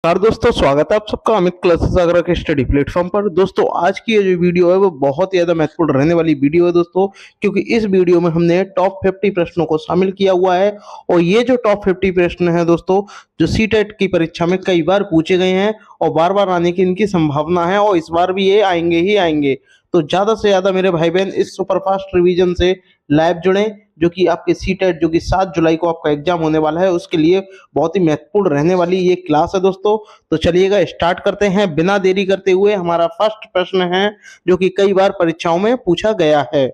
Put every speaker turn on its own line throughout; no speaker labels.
नमस्कार दोस्तों, स्वागत है आप सबका अमित क्लासेस आगरा के स्टडी प्लेटफॉर्म पर। दोस्तों आज की ये जो वीडियो है वो बहुत ही ज्यादा महत्वपूर्ण रहने वाली वीडियो है दोस्तों, क्योंकि इस वीडियो में हमने टॉप 50 प्रश्नों को शामिल किया हुआ है। और ये जो टॉप 50 प्रश्न है दोस्तों, जो सीटेट की परीक्षा में कई बार पूछे गए हैं और बार बार आने की इनकी संभावना है, और इस बार भी ये आएंगे ही आएंगे। तो ज्यादा से ज्यादा मेरे भाई बहन इस सुपरफास्ट रिवीजन से लाइव जुड़े, जो कि आपके सीटेट जो कि 7 जुलाई को आपका एग्जाम होने वाला है, उसके लिए बहुत ही महत्वपूर्ण रहने वाली ये क्लास है दोस्तों। तो चलिएगा स्टार्ट करते हैं बिना देरी करते हुए। हमारा फर्स्ट प्रश्न है जो कि कई बार परीक्षाओं में पूछा गया है,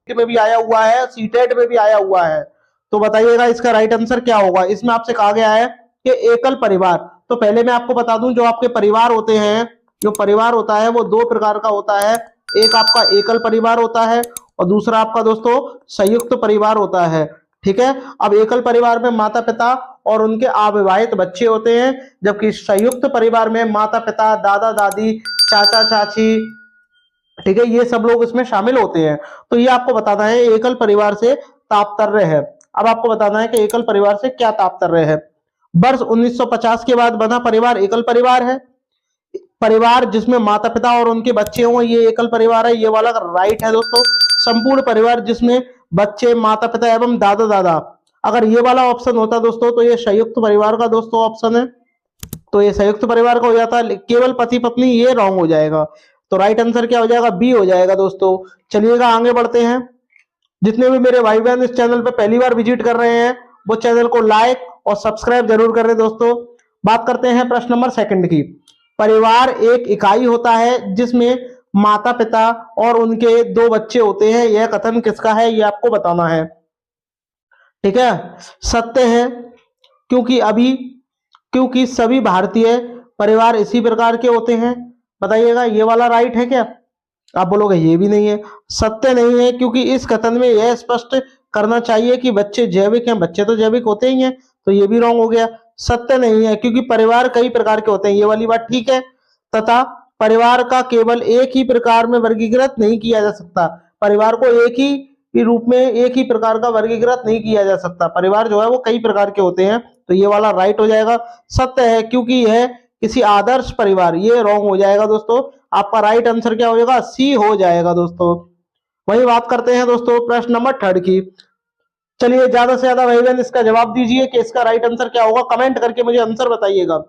में भी आया हुआ है, सीटेट में भी आया हुआ है। तो बताइएगा इसका राइट आंसर क्या होगा। इसमें आपसे कहा गया है कि एकल परिवार। तो पहले मैं आपको बता दूं, जो आपके परिवार होते हैं, जो परिवार होता है वो दो प्रकार का होता है। एक आपका एकल परिवार होता है और दूसरा आपका दोस्तों संयुक्त परिवार होता है। ठीक है। अब एकल परिवार में माता पिता और उनके अविवाहित बच्चे होते हैं, जबकि संयुक्त परिवार में माता पिता, दादा दादी, चाचा चाची, ठीक है, ये सब लोग इसमें शामिल होते हैं। तो ये आपको बताना है एकल परिवार से तात्पर्य है। अब आपको बताना है कि एकल परिवार से क्या तात्पर्य है। वर्ष 1950 के बाद बना परिवार एकल परिवार है। परिवार जिसमें माता पिता और उनके बच्चे हों, ये एकल परिवार है। ये वाला राइट है दोस्तों। संपूर्ण परिवार जिसमें बच्चे, माता पिता एवं दादा दादा, अगर ये वाला ऑप्शन होता दोस्तों तो ये संयुक्त परिवार का दोस्तों ऑप्शन है। तो ये संयुक्त परिवार का हो जाता है। केवल पति पत्नी, ये रॉन्ग हो जाएगा। तो राइट आंसर क्या हो जाएगा, बी हो जाएगा दोस्तों। चलिएगा आगे बढ़ते हैं। जितने भी मेरे भाई बहन इस चैनल पे पहली बार विजिट कर रहे हैं, वो चैनल को लाइक और सब्सक्राइब जरूर करें दोस्तों। बात करते हैं प्रश्न नंबर सेकंड की। परिवार एक इकाई होता है जिसमें माता पिता और उनके दो बच्चे होते हैं। यह कथन किसका है, यह आपको बताना है। ठीक है। सत्य है, क्योंकि सभी भारतीय परिवार इसी प्रकार के होते हैं। बताइएगा ये वाला राइट है क्या। आप बोलोगे ये भी नहीं है। सत्य नहीं है, क्योंकि इस कथन में यह स्पष्ट करना चाहिए कि बच्चे जैविक हैं। बच्चे तो जैविक होते ही हैं, तो ये भी रॉन्ग हो गया। सत्य नहीं है, क्योंकि परिवार कई प्रकार के होते हैं। ये वाली बात ठीक है। तथा परिवार का केवल एक ही प्रकार में वर्गीकृत नहीं किया जा सकता। परिवार को एक ही रूप में, एक ही प्रकार का वर्गीकृत नहीं किया जा सकता। परिवार जो है वो कई प्रकार के होते हैं। तो ये वाला राइट हो जाएगा। सत्य है, क्योंकि यह किसी आदर्श परिवार, ये रॉन्ग हो जाएगा दोस्तों। आपका राइट आंसर क्या हो जाएगा, सी हो जाएगा दोस्तों। वही बात करते हैं दोस्तों प्रश्न नंबर थर्ड की। चलिए ज्यादा से ज्यादा भाई बहन इसका जवाब दीजिए कि इसका राइट आंसर क्या होगा। कमेंट करके मुझे आंसर बताइएगा।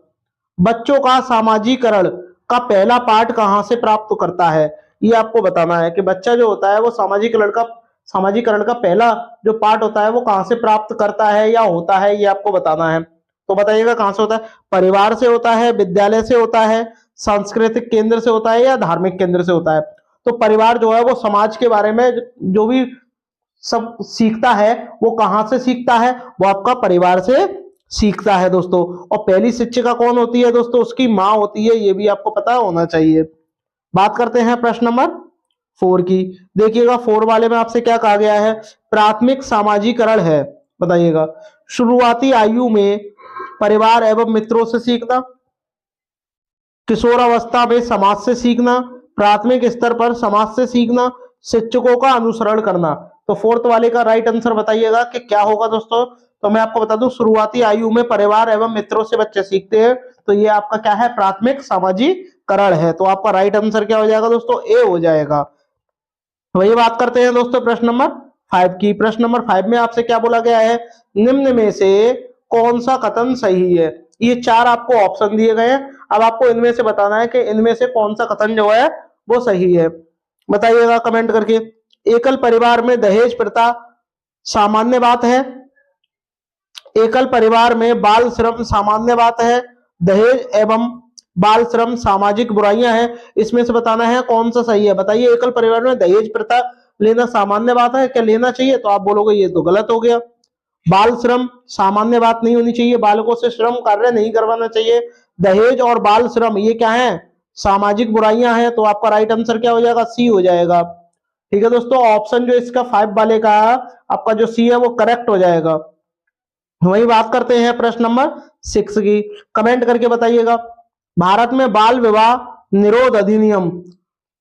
बच्चों का सामाजिकरण का पहला पाठ कहां से प्राप्त करता है। ये आपको बताना है कि बच्चा जो होता है वो सामाजिकरण का पहला जो पाठ होता है वो कहां से प्राप्त करता है या होता है, ये आपको बताना है। तो बताइएगा कहां से होता है। परिवार से होता है, विद्यालय से होता है, सांस्कृतिक केंद्र से होता है, या धार्मिक केंद्र से होता है। तो परिवार जो है वो समाज के बारे में जो भी सब सीखता है वो कहां से सीखता है, वो आपका परिवार से सीखता है दोस्तों। और पहली शिक्षिका कौन होती है दोस्तों, उसकी मां होती है। ये भी आपको पता होना चाहिए। बात करते हैं प्रश्न नंबर 4 की। देखिएगा 4 वाले में आपसे क्या कहा गया है। प्राथमिक सामाजिकरण है। बताइएगा शुरुआती आयु में परिवार एवं मित्रों से सीखना, किशोरावस्था में समाज से सीखना, प्राथमिक स्तर पर समाज से सीखना, शिक्षकों का अनुसरण करना। तो 4th वाले का राइट आंसर बताइएगा कि क्या होगा दोस्तों। तो मैं आपको बता दूं, शुरुआती आयु में परिवार एवं मित्रों से बच्चे सीखते हैं। तो ये आपका क्या है, प्राथमिक सामाजिकरण है। तो आपका राइट आंसर क्या हो जाएगा दोस्तों, ए हो जाएगा। वही बात करते हैं दोस्तों प्रश्न नंबर 5 की। प्रश्न नंबर 5 में आपसे क्या बोला गया है, निम्न में से कौन सा कथन सही है। ये 4 आपको ऑप्शन दिए गए हैं। अब आपको इनमें से बताना है कि इनमें से कौन सा कथन जो है वो सही है। बताइएगा कमेंट करके। एकल परिवार में दहेज प्रथा सामान्य बात है। एकल परिवार में बाल श्रम सामान्य बात है। दहेज एवं बाल श्रम सामाजिक बुराइयां हैं। इसमें से बताना है कौन सा सही है। बताइए एकल परिवार में दहेज प्रथा लेना सामान्य बात है, क्या लेना चाहिए। तो आप बोलोगे ये तो गलत हो गया। बाल श्रम सामान्य बात नहीं होनी चाहिए, बालकों से श्रम कार्य नहीं करवाना चाहिए। दहेज और बाल श्रम ये क्या है, सामाजिक बुराइयां हैं। तो आपका राइट आंसर क्या हो जाएगा, सी हो जाएगा। ठीक है दोस्तों, ऑप्शन जो इसका 5 वाले का आपका जो सी है वो करेक्ट हो जाएगा। वही बात करते हैं प्रश्न नंबर 6 की। कमेंट करके बताइएगा। भारत में बाल विवाह निरोध अधिनियम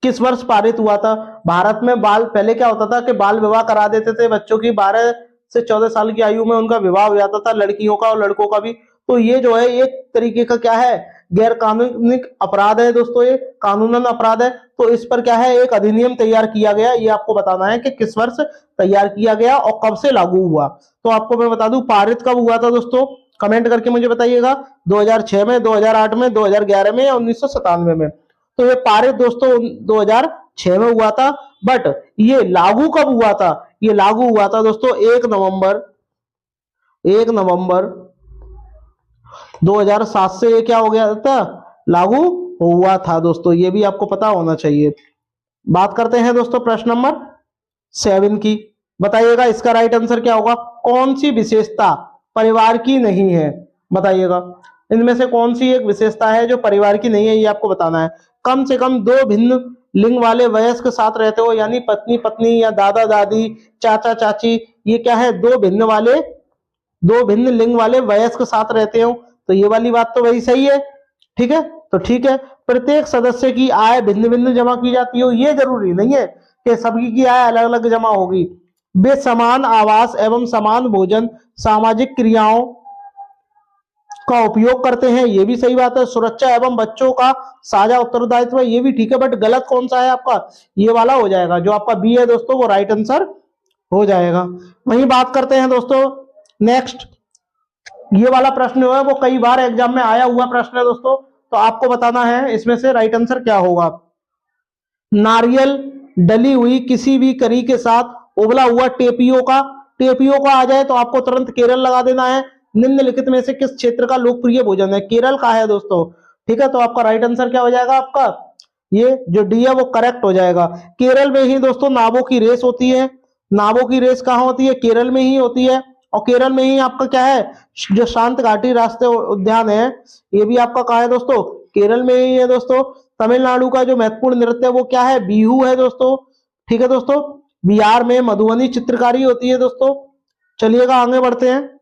किस वर्ष पारित हुआ था। भारत में पहले क्या होता था कि बाल विवाह करा देते थे बच्चों की, 12 से 14 साल की आयु में उनका विवाह हो जाता था, लड़कियों का और लड़कों का भी। तो ये जो है एक तरीके का क्या है, गैर कानूनी अपराध है दोस्तों, ये कानूनन अपराध है। तो इस पर क्या है, एक अधिनियम तैयार किया गया, ये आपको बताना है कि किस वर्ष तैयार किया गया और कब से लागू हुआ। तो आपको मैं बता दूं पारित कब हुआ था दोस्तों, कमेंट करके मुझे बताइएगा। 2006 में, 2008 में, 2011 में या 1997 में। तो ये पारित दोस्तों 2006 में हुआ था। बट ये लागू कब हुआ था, ये लागू हुआ था दोस्तों 1 नवंबर 2007 से ये क्या हो गया था, लागू हुआ था दोस्तों, ये भी आपको पता होना चाहिए। बात करते हैं दोस्तों प्रश्न नंबर 7 की। बताइएगा इसका राइट आंसर क्या होगा। कौन सी विशेषता परिवार की नहीं है, बताइएगा इनमें से कौन सी एक विशेषता है जो परिवार की नहीं है, ये आपको बताना है। कम से कम 2 भिन्न लिंग वाले वयस्क साथ रहते हो, यानी पत्नी पत्नी या दादा दादी, चाचा चाची, ये क्या है, 2 भिन्न लिंग वाले वयस्क साथ रहते हो। तो ये वाली बात तो वही सही है, ठीक है। तो ठीक है, प्रत्येक सदस्य की आय भिन्न भिन्न जमा की जाती हो, ये जरूरी नहीं है कि सबकी की आय अलग अलग जमा होगी। वे समान आवास एवं समान भोजन, सामाजिक क्रियाओं का उपयोग करते हैं, ये भी सही बात है। सुरक्षा एवं बच्चों का साझा उत्तरदायित्व, ये भी ठीक है। बट गलत कौन सा है आपका, ये वाला हो जाएगा, जो आपका बी है दोस्तों, वो राइट आंसर हो जाएगा। वहीं बात करते हैं दोस्तों नेक्स्ट, ये वाला प्रश्न जो है वो कई बार एग्जाम में आया हुआ प्रश्न है दोस्तों, तो आपको बताना है इसमें से राइट आंसर क्या होगा। नारियल डली हुई किसी भी करी के साथ उबला हुआ टेपियोका आ जाए तो आपको तुरंत केरल लगा देना है। निम्नलिखित में से किस क्षेत्र का लोकप्रिय भोजन है, केरल का है दोस्तों, ठीक है। तो आपका राइट आंसर क्या हो जाएगा, आपका ये जो डी है वो करेक्ट हो जाएगा। केरल में ही दोस्तों नावों की रेस होती है। नावों की रेस कहाँ होती है, केरल में ही होती है। और केरल में ही आपका क्या है, जो शांत घाटी राष्ट्रीय उद्यान है, ये भी आपका कहाँ है दोस्तों, केरल में ही है दोस्तों। तमिलनाडु का जो महत्वपूर्ण नृत्य है वो क्या है, बिहू है दोस्तों, ठीक है दोस्तों। बिहार में मधुबनी चित्रकारी होती है दोस्तों। चलिएगा आगे बढ़ते हैं,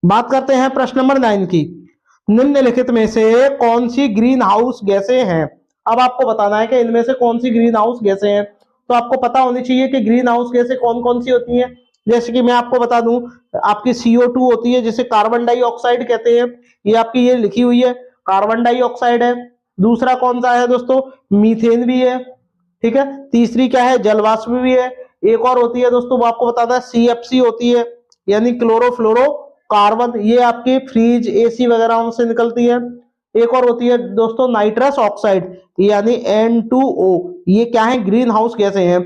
बात करते हैं प्रश्न नंबर 9 की। निम्नलिखित में से कौन सी ग्रीन हाउस गैसें हैं। अब आपको बताना है कि इनमें से कौन सी ग्रीन हाउस गैसें हैं। तो आपको पता होनी चाहिए कि ग्रीन हाउस गैसें कौन कौन सी होती हैं। जैसे कि मैं आपको बता दूं, आपकी CO2 होती है, जिसे कार्बन डाइऑक्साइड कहते हैं, ये आपकी ये लिखी हुई है, कार्बन डाइऑक्साइड है। दूसरा कौन सा है दोस्तों, मीथेन भी है, ठीक है। तीसरी क्या है, जलवाष्प भी है। एक और होती है दोस्तों, वो आपको बताता है CFC होती है, यानी क्लोरोफ्लोरो कार्बन, ये आपकी फ्रिज AC वगैरह से निकलती है। एक और होती है दोस्तों नाइट्रस ऑक्साइड, यानी N2O, ये क्या है, ग्रीन हाउस गैसें हैं।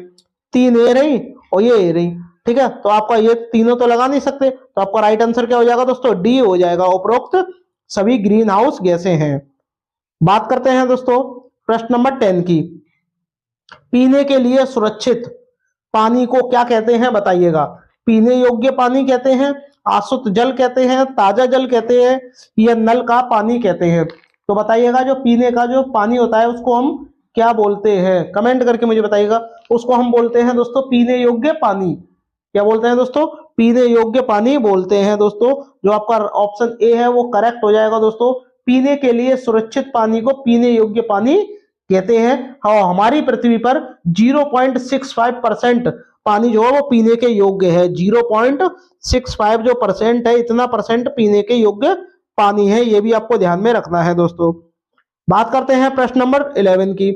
3 ए रही और ये ए रही, ठीक है। तो आपका ये तीनों तो लगा नहीं सकते, तो आपका राइट आंसर क्या हो जाएगा दोस्तों, डी हो जाएगा, उपरोक्त सभी ग्रीन हाउस गैसें हैं। बात करते हैं दोस्तों प्रश्न नंबर 10 की। पीने के लिए सुरक्षित पानी को क्या कहते हैं, बताइएगा। पीने योग्य पानी कहते हैं, आशुद्ध जल कहते हैं, ताजा जल कहते हैं, या नल का पानी कहते हैं। तो बताइएगा जो पीने का जो पानी होता है उसको हम क्या बोलते हैं, कमेंट करके मुझे बताइएगा। उसको हम बोलते हैं दोस्तों पीने योग्य पानी। क्या बोलते हैं दोस्तों, पीने योग्य पानी बोलते हैं दोस्तों। जो आपका ऑप्शन ए है वो करेक्ट हो जाएगा दोस्तों। पीने के लिए सुरक्षित पानी को पीने योग्य पानी कहते हैं। हाँ, हमारी पृथ्वी पर 0.65% पानी जो है वो पीने के योग्य है। 0.65 जो परसेंट है, इतना परसेंट पीने के योग्य पानी है, ये भी आपको ध्यान में रखना है दोस्तों। बात करते हैं प्रश्न नंबर 11 की।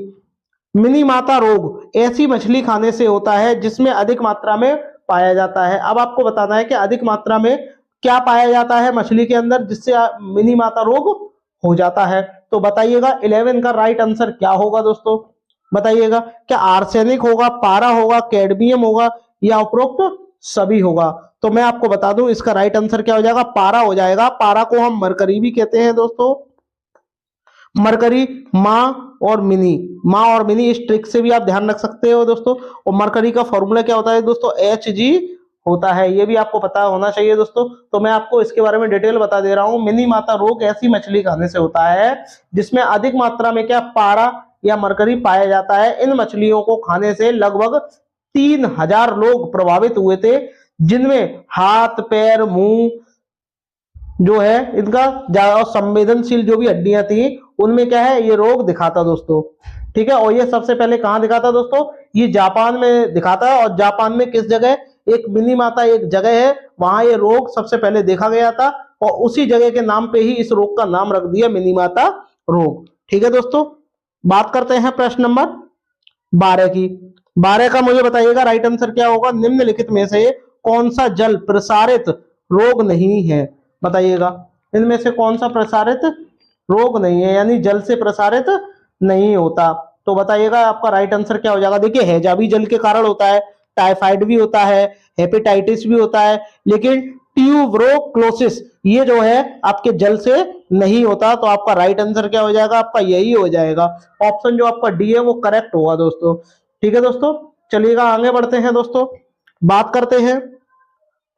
मिनी माता रोग ऐसी मछली खाने से होता है जिसमें अधिक मात्रा में पाया जाता है। अब आपको बताना है कि अधिक मात्रा में क्या पाया जाता है मछली के अंदर जिससे मिनी माता रोग हो जाता है। तो बताइएगा 11 का राइट आंसर क्या होगा दोस्तों, बताइएगा। क्या आर्सेनिक होगा, पारा होगा, कैडमियम होगा, या उपरोक्त सभी होगा। तो मैं आपको बता दूं इसका राइट आंसर क्या हो जाएगा, पारा हो जाएगा। पारा को हम मरकरी भी कहते हैं दोस्तों। मरकरी माँ और मिनी, इस ट्रिक से भी आप ध्यान रख सकते हो दोस्तों। और मरकरी का फॉर्मूला क्या होता है दोस्तों, Hg होता है, ये भी आपको पता होना चाहिए दोस्तों। तो मैं आपको इसके बारे में डिटेल बता दे रहा हूँ। मिनी माता रोग ऐसी मछली खाने से होता है जिसमें अधिक मात्रा में क्या, पारा या मरकरी पाया जाता है। इन मछलियों को खाने से लगभग 3000 लोग प्रभावित हुए थे, जिनमें हाथ पैर मुंह जो है इनका ज्यादा संवेदनशील जो भी हड्डियां थी उनमें क्या है, ये रोग दिखाता दोस्तों, ठीक है। और ये सबसे पहले कहां दिखाता दोस्तों, ये जापान में दिखाता है। और जापान में किस जगह, एक मिनी माता एक जगह है, वहां ये रोग सबसे पहले देखा गया था। और उसी जगह के नाम पे ही इस रोग का नाम रख दिया मिनीमाता रोग। ठीक है दोस्तों, बात करते हैं प्रश्न नंबर 12 की। 12 का मुझे बताइएगा राइट आंसर क्या होगा, निम्नलिखित में से कौन सा जल प्रसारित रोग नहीं है, बताइएगा इनमें से कौन सा प्रसारित रोग नहीं है, यानी जल से प्रसारित नहीं होता। तो बताइएगा आपका राइट आंसर क्या हो जाएगा। देखिए हैजा भी जल के कारण होता है, टाइफाइड भी होता है, हेपेटाइटिस भी होता है, लेकिन ट्यूबरोक्लोसिस ये जो है आपके जल से नहीं होता। तो आपका राइट आंसर क्या हो जाएगा, आपका यही हो जाएगा, ऑप्शन जो आपका डी है वो करेक्ट होगा दोस्तों। ठीक है दोस्तों, चलिएगा आगे बढ़ते हैं दोस्तों, बात करते हैं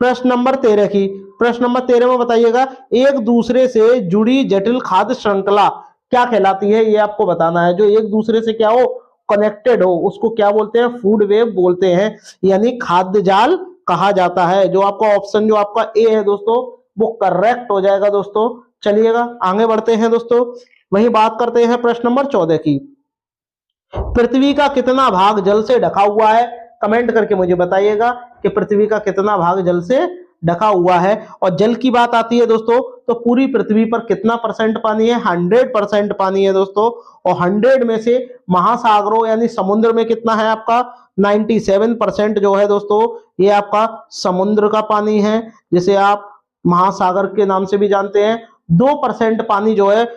प्रश्न नंबर 13 की। प्रश्न नंबर 13 में बताइएगा एक दूसरे से जुड़ी जटिल खाद्य श्रृंखला क्या कहलाती है, ये आपको बताना है। जो एक दूसरे से क्या हो, कनेक्टेड हो, उसको क्या बोलते हैं, फूड वेब बोलते हैं, यानी खाद्य जाल कहा जाता है। जो आपका ऑप्शन जो आपका ए है दोस्तों वो करेक्ट हो जाएगा दोस्तों। चलिएगा आगे बढ़ते हैं दोस्तों, वही बात करते हैं प्रश्न नंबर 14 की। पृथ्वी का कितना भाग जल से ढका हुआ है, कमेंट करके मुझे बताइएगा कि पृथ्वी का कितना भाग जल से ढका हुआ है। और जल की बात आती है दोस्तों तो पूरी पृथ्वी पर कितना परसेंट पानी है, 100% पानी है दोस्तों। और 100 में से महासागरों यानी समुद्र में कितना है आपका 97% जो है दोस्तों ये आपका समुद्र का पानी है, जिसे आप महासागर के नाम से भी जानते हैं। 2% पानी जो है,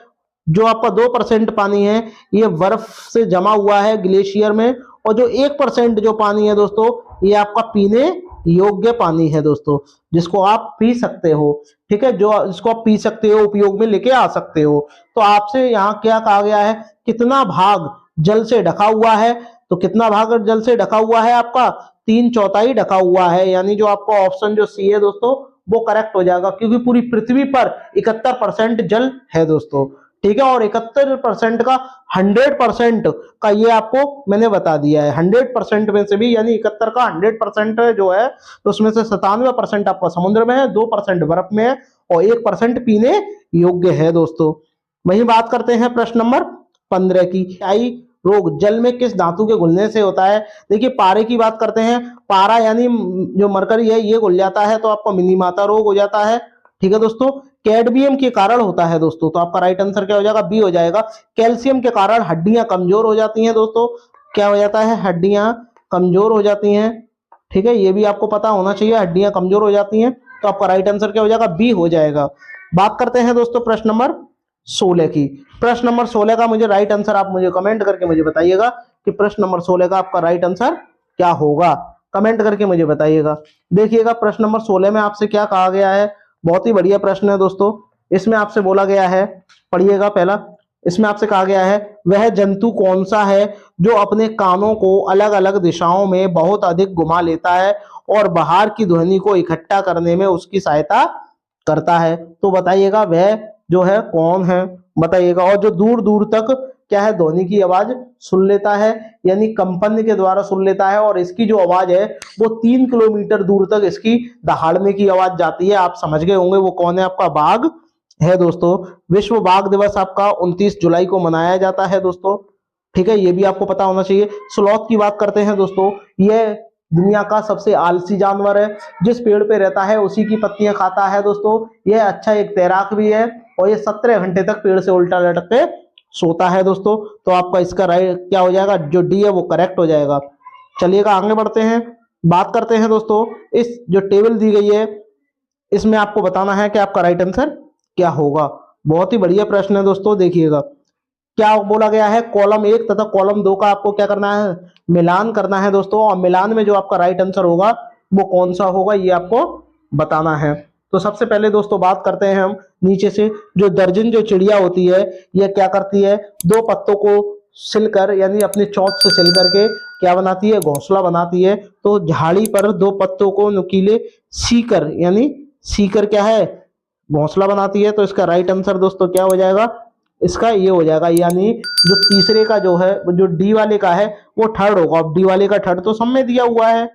जो आपका 2% पानी है ये बर्फ से जमा हुआ है ग्लेशियर में, और जो 1% जो पानी है दोस्तों ये आपका पीने योग्य पानी है दोस्तों, जिसको आप पी सकते हो। ठीक है, जो इसको आप पी सकते हो, उपयोग में लेके आ सकते हो। तो आपसे यहाँ क्या कहा गया है, कितना भाग जल से ढका हुआ है, तो कितना भाग जल से ढका हुआ है आपका 3/4 ढका हुआ है, यानी जो आपका ऑप्शन जो सी है दोस्तों वो करेक्ट हो जाएगा, क्योंकि पूरी पृथ्वी पर 71% जल है दोस्तों। ठीक है, और 71% का 100% का ये आपको मैंने बता दिया है। 100% में से भी यानी 71 का 100% जो है तो उसमें से 97% आपका समुद्र में है, 2% बर्फ में है और 1% पीने योग्य है दोस्तों। वही बात करते हैं प्रश्न नंबर 15 की। आई रोग जल में किस धातु के घुलने से होता है। देखिए पारे की बात करते हैं, पारा यानी जो मरकरी है ये घुल जाता है तो आपको मिनीमाता रोग हो जाता है। ठीक है दोस्तों, कैडमियम के कारण होता है दोस्तों, तो आपका राइट आंसर क्या हो जाएगा, बी हो जाएगा। कैल्शियम के कारण हड्डियां कमजोर हो जाती हैं दोस्तों, क्या हो जाता है, हड्डियां कमजोर हो जाती हैं। ठीक है, ये भी आपको पता होना चाहिए, हड्डियां कमजोर हो जाती हैं, तो आपका राइट आंसर क्या हो जाएगा, बी हो जाएगा। बात करते हैं दोस्तों प्रश्न नंबर 16 की। प्रश्न नंबर 16 का मुझे राइट आंसर आप मुझे कमेंट करके मुझे बताइएगा कि प्रश्न नंबर 16 का आपका राइट आंसर क्या होगा, कमेंट करके मुझे बताइएगा। देखिएगा प्रश्न नंबर 16 में आपसे क्या कहा गया है, बहुत ही बढ़िया प्रश्न है दोस्तों। इसमें आपसे बोला गया है, पढ़िएगा पहला, इसमें आपसे कहा गया है वह जंतु कौन सा है जो अपने कानों को अलग अलग दिशाओं में बहुत अधिक घुमा लेता है और बाहर की ध्वनि को इकट्ठा करने में उसकी सहायता करता है। तो बताइएगा वह जो है कौन है, बताइएगा। और जो दूर दूर तक क्या है ध्वनि की आवाज सुन लेता है, यानी कंपन के द्वारा सुन लेता है, और इसकी जो आवाज है वो 3 किलोमीटर दूर तक इसकी दहाड़ने की आवाज जाती है। आप समझ गए होंगे वो कौन है, आपका बाघ है दोस्तों। विश्व बाघ दिवस आपका 29 जुलाई को मनाया जाता है दोस्तों। ठीक है, ये भी आपको पता होना चाहिए। स्लॉथ की बात करते हैं दोस्तों, यह दुनिया का सबसे आलसी जानवर है, जिस पेड़ पे रहता है उसी की पत्तियां खाता है दोस्तों। यह अच्छा एक तैराक भी है और ये 17 घंटे तक पेड़ से उल्टा लटक के सोता है दोस्तों। तो आपका इसका राइट क्या हो जाएगा, जो डी है वो करेक्ट हो जाएगा। चलिएगा आगे बढ़ते हैं, बात करते हैं दोस्तों, इस जो टेबल दी गई है इसमें आपको बताना है कि आपका राइट आंसर क्या होगा। बहुत ही बढ़िया प्रश्न है दोस्तों। देखिएगा क्या बोला गया है, कॉलम 1 तथा कॉलम 2 का आपको क्या करना है, मिलान करना है दोस्तों, और मिलान में जो आपका राइट आंसर होगा वो कौन सा होगा ये आपको बताना है। तो सबसे पहले दोस्तों बात करते हैं हम नीचे से, जो दर्जन जो चिड़िया होती है ये क्या करती है, 2 पत्तों को सिलकर यानी अपने चोंच से सिल करके क्या बनाती है, घोंसला बनाती है। तो झाड़ी पर 2 पत्तों को नुकीले सीकर यानी सीकर क्या है, घोंसला बनाती है। तो इसका राइट आंसर दोस्तों क्या हो जाएगा, इसका ये हो जाएगा, यानी जो तीसरे का जो है जो डी वाले का है वो थर्ड होगा। अब डी वाले का थर्ड तो सब में दिया हुआ है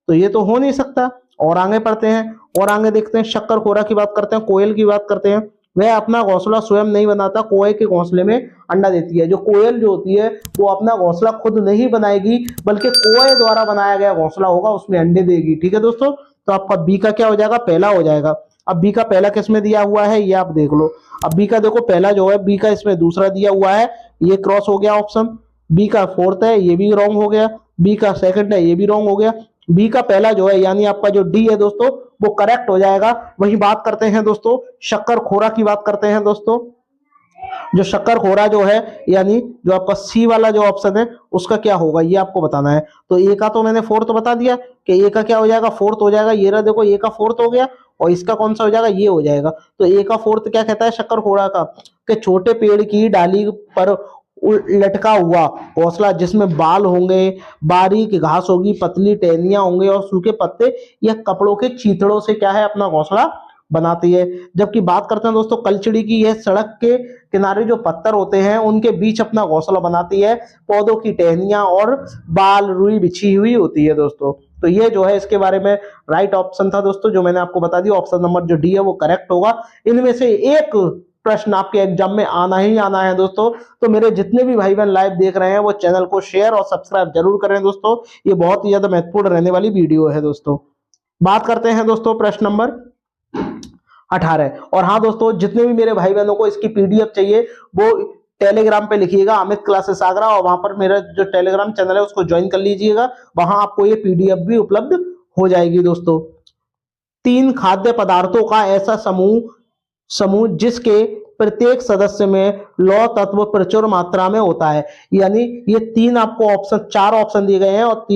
तो ये तो हो नहीं सकता। और आगे पढ़ते हैं, और आगे देखते हैं, शक्करखोरा की बात करते हैं, कोयल की बात करते हैं। वह अपना घोंसला स्वयं नहीं बनाता, कोयल के घोंसले में अंडा देती है। जो कोयल जो होती है वो अपना घोंसला खुद नहीं बनाएगी, बल्कि कोयल द्वारा बनाया गया घोंसला होगा उसमें अंडे देगी। ठीक है दोस्तों, तो आपका बी का क्या हो जाएगा, पहला हो जाएगा। अब बी का पहला किस में दिया हुआ है ये आप देख लो। अब बी का देखो पहला जो है बी का इसमें दूसरा दिया हुआ है, ये क्रॉस हो गया ऑप्शन। बी का फोर्थ है ये भी रॉन्ग हो गया, बी का सेकंड है ये भी रॉन्ग हो गया। बी का पहला जो है यानी आपका जो डी है दोस्तों वो करेक्ट हो जाएगा। वही बात करते हैं दोस्तों शक्कर खोरा की बात करते हैं दोस्तों। जो शक्कर खोरा जो है यानी जो आपका सी वाला जो ऑप्शन है उसका क्या होगा ये आपको बताना है। तो ए का तो मैंने फोर्थ बता दिया कि ए का क्या हो जाएगा, फोर्थ हो जाएगा। ये रहा देखो ए का फोर्थ हो गया और इसका कौन सा हो जाएगा, ये हो जाएगा। तो ए का फोर्थ क्या कहता है शक्कर खोरा का, कि छोटे पेड़ की डाली पर लटका हुआ घोंसला जिसमें बाल होंगे, बारीक घास होगी, पतली टहनियां होंगे और सूखे पत्ते या कपड़ों के चीथड़ों से क्या है अपना घोंसला बनाती है। जबकि बात करते हैं दोस्तों कलचड़ी की, यह सड़क के किनारे जो पत्थर होते हैं उनके बीच अपना घोंसला बनाती है। पौधों की टहनियां और बाल रुई बिछी हुई होती है दोस्तों। तो ये जो है इसके बारे में राइट ऑप्शन था दोस्तों जो मैंने आपको बता दिया। ऑप्शन नंबर जो डी है वो करेक्ट होगा। इनमें से एक प्रश्न आपके एग्जाम में आना ही आना है दोस्तों। तो मेरे जितने भी भाई बहन लाइव देख रहे हैं वो चैनल को शेयर और सब्सक्राइब जरूर करें दोस्तों। ये बहुत ही ज्यादा महत्वपूर्ण रहने वाली वीडियो है दोस्तों। बात करते हैं दोस्तों प्रश्न नंबर 18। और हाँ दोस्तों जितने भी मेरे भाई बहनों को इसकी पीडीएफ चाहिए वो टेलीग्राम पे लिखिएगा अमित क्लासेस आगरा, और वहां पर मेरा जो टेलीग्राम चैनल है उसको ज्वाइन कर लीजिएगा। वहां आपको ये पीडीएफ भी उपलब्ध हो जाएगी दोस्तों। 3 खाद्य पदार्थों का ऐसा समूह जिसके प्रत्येक सदस्य में लौह तत्व प्रचुर मात्रा में होता है। यानी ये 3 आपको ऑप्शन 4 ऑप्शन दिए गए हैं और